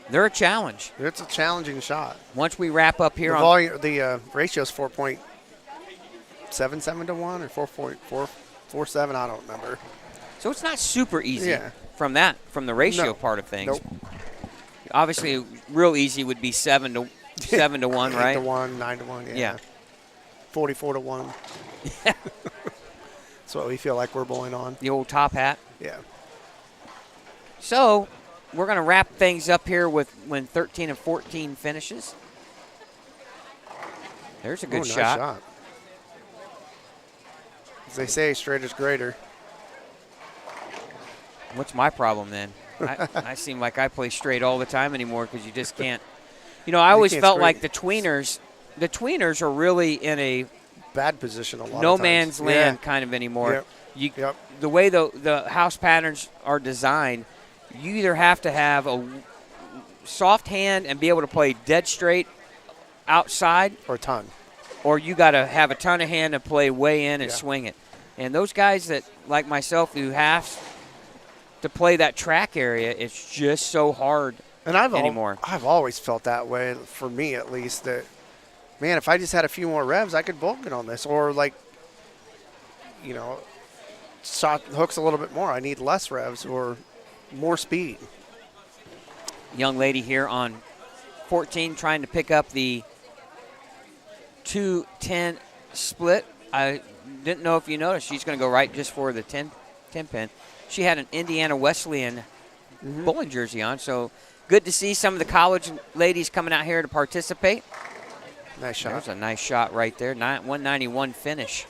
They're a challenge. it's a challenging shot. Once we wrap up here The on volume, the ratio is 4.77 to 1 or 4.447, I don't remember. So it's not super easy Yeah. from the ratio No. part of things. Nope. Obviously, real easy would be 7 to 1, 8 right? to 1, 9 to 1, Yeah. 44 to 1. That's what we feel like we're bowling on. The old top hat. Yeah. So we're going to wrap things up here with when 13 and 14 finishes. There's a good Ooh, nice shot. As they say, straight is greater. What's my problem then? I seem like I play straight all the time anymore because you just can't. You know, I always can't felt straight. like the tweeners are really in a Bad position a lot no of times. man's land kind of anymore. Yep. You, The way the house patterns are designed, you either have to have a soft hand and be able to play dead straight outside, Or a ton. or you got to have a ton of hand and play way in and Yeah. swing it. And those guys that, like myself, who have to play that track area, it's just so hard And I've anymore. I've always felt that way, for me at least, that, man, if I just had a few more revs, I could bulk it on this. Or, like, you know, shot hooks a little bit more. I need less revs or more speed. Young lady here on 14 trying to pick up the 2-10 split. I didn't know if you noticed. She's going to go right just for the 10 pin. She had an Indiana Wesleyan bowling jersey on, so good to see some of the college ladies coming out here to participate. Nice shot. There's a nice shot right there. 191 finish.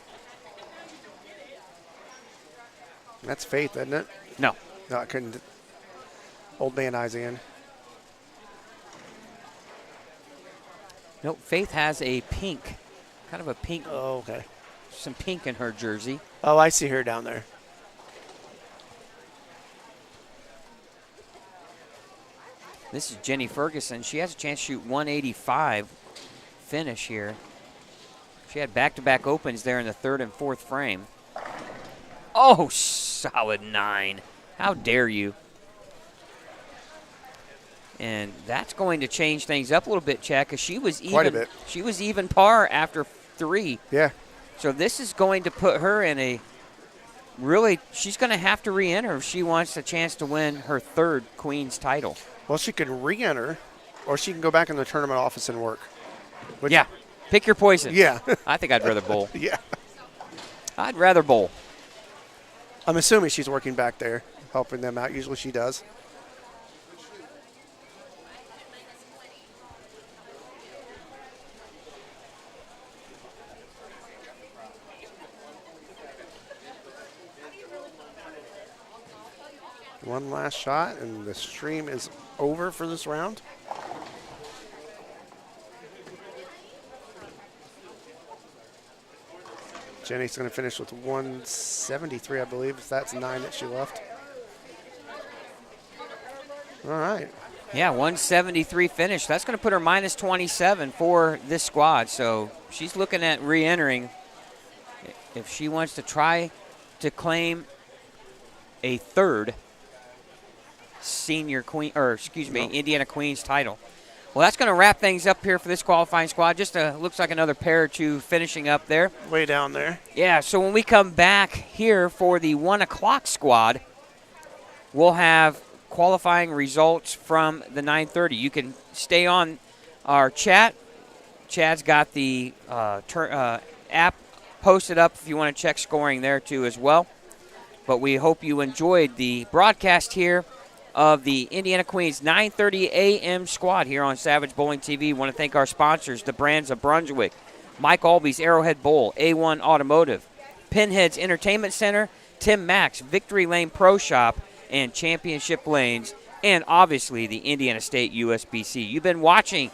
That's Faith, isn't it? No. No, I couldn't. Old man eyes in. No, Faith has a pink, kind of a pink, Oh, okay. some pink in her jersey. Oh, I see her down there. This is Jenny Ferguson. She has a chance to shoot 185 finish here. She had back-to-back opens there in the third and fourth frame. Oh, solid 9. How dare you? And that's going to change things up a little bit, Chad, because she was Quite a even. bit. She was even par after 3. Yeah. So this is going to put her in a really. She's going to have to re-enter if she wants a chance to win her third Queen's title. Well, she could re-enter, or she can go back in the tournament office and work. Which- Yeah, pick your poison. Yeah. I think I'd rather bowl. Yeah. I'd rather bowl. I'm assuming she's working back there, helping them out. Usually she does. One last shot, and the stream is over for this round. Jenny's going to finish with 173, I believe, if that's 9 that she left. All right. Yeah, 173 finish. That's going to put her minus 27 for this squad. So she's looking at re-entering if she wants to try to claim a third senior queen, or excuse me, Indiana Queens title. Well, that's going to wrap things up here for this qualifying squad. Just looks like another pair or two finishing up there. Way down there. Yeah, so when we come back here for the 1 o'clock squad, we'll have qualifying results from the 9:30. You can stay on our chat. Chad's got the app posted up if you want to check scoring there too as well. But we hope you enjoyed the broadcast here of the Indiana Queens 9:30 a.m. squad here on Savage Bowling TV. Want to thank our sponsors, the Brands of Brunswick, Mike Alby's Arrowhead Bowl, A1 Automotive, Pinhead's Entertainment Center, Tim Mack's Victory Lane Pro Shop, and Championship Lanes, and obviously the Indiana State USBC. You've been watching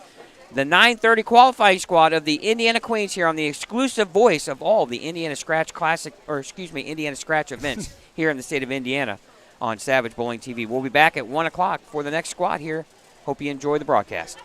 the 9:30 qualifying squad of the Indiana Queens here on the exclusive voice of all the Indiana Scratch Indiana Scratch events here in the state of Indiana on Savage Bowling TV. We'll be back at 1 o'clock for the next squad here. Hope you enjoy the broadcast.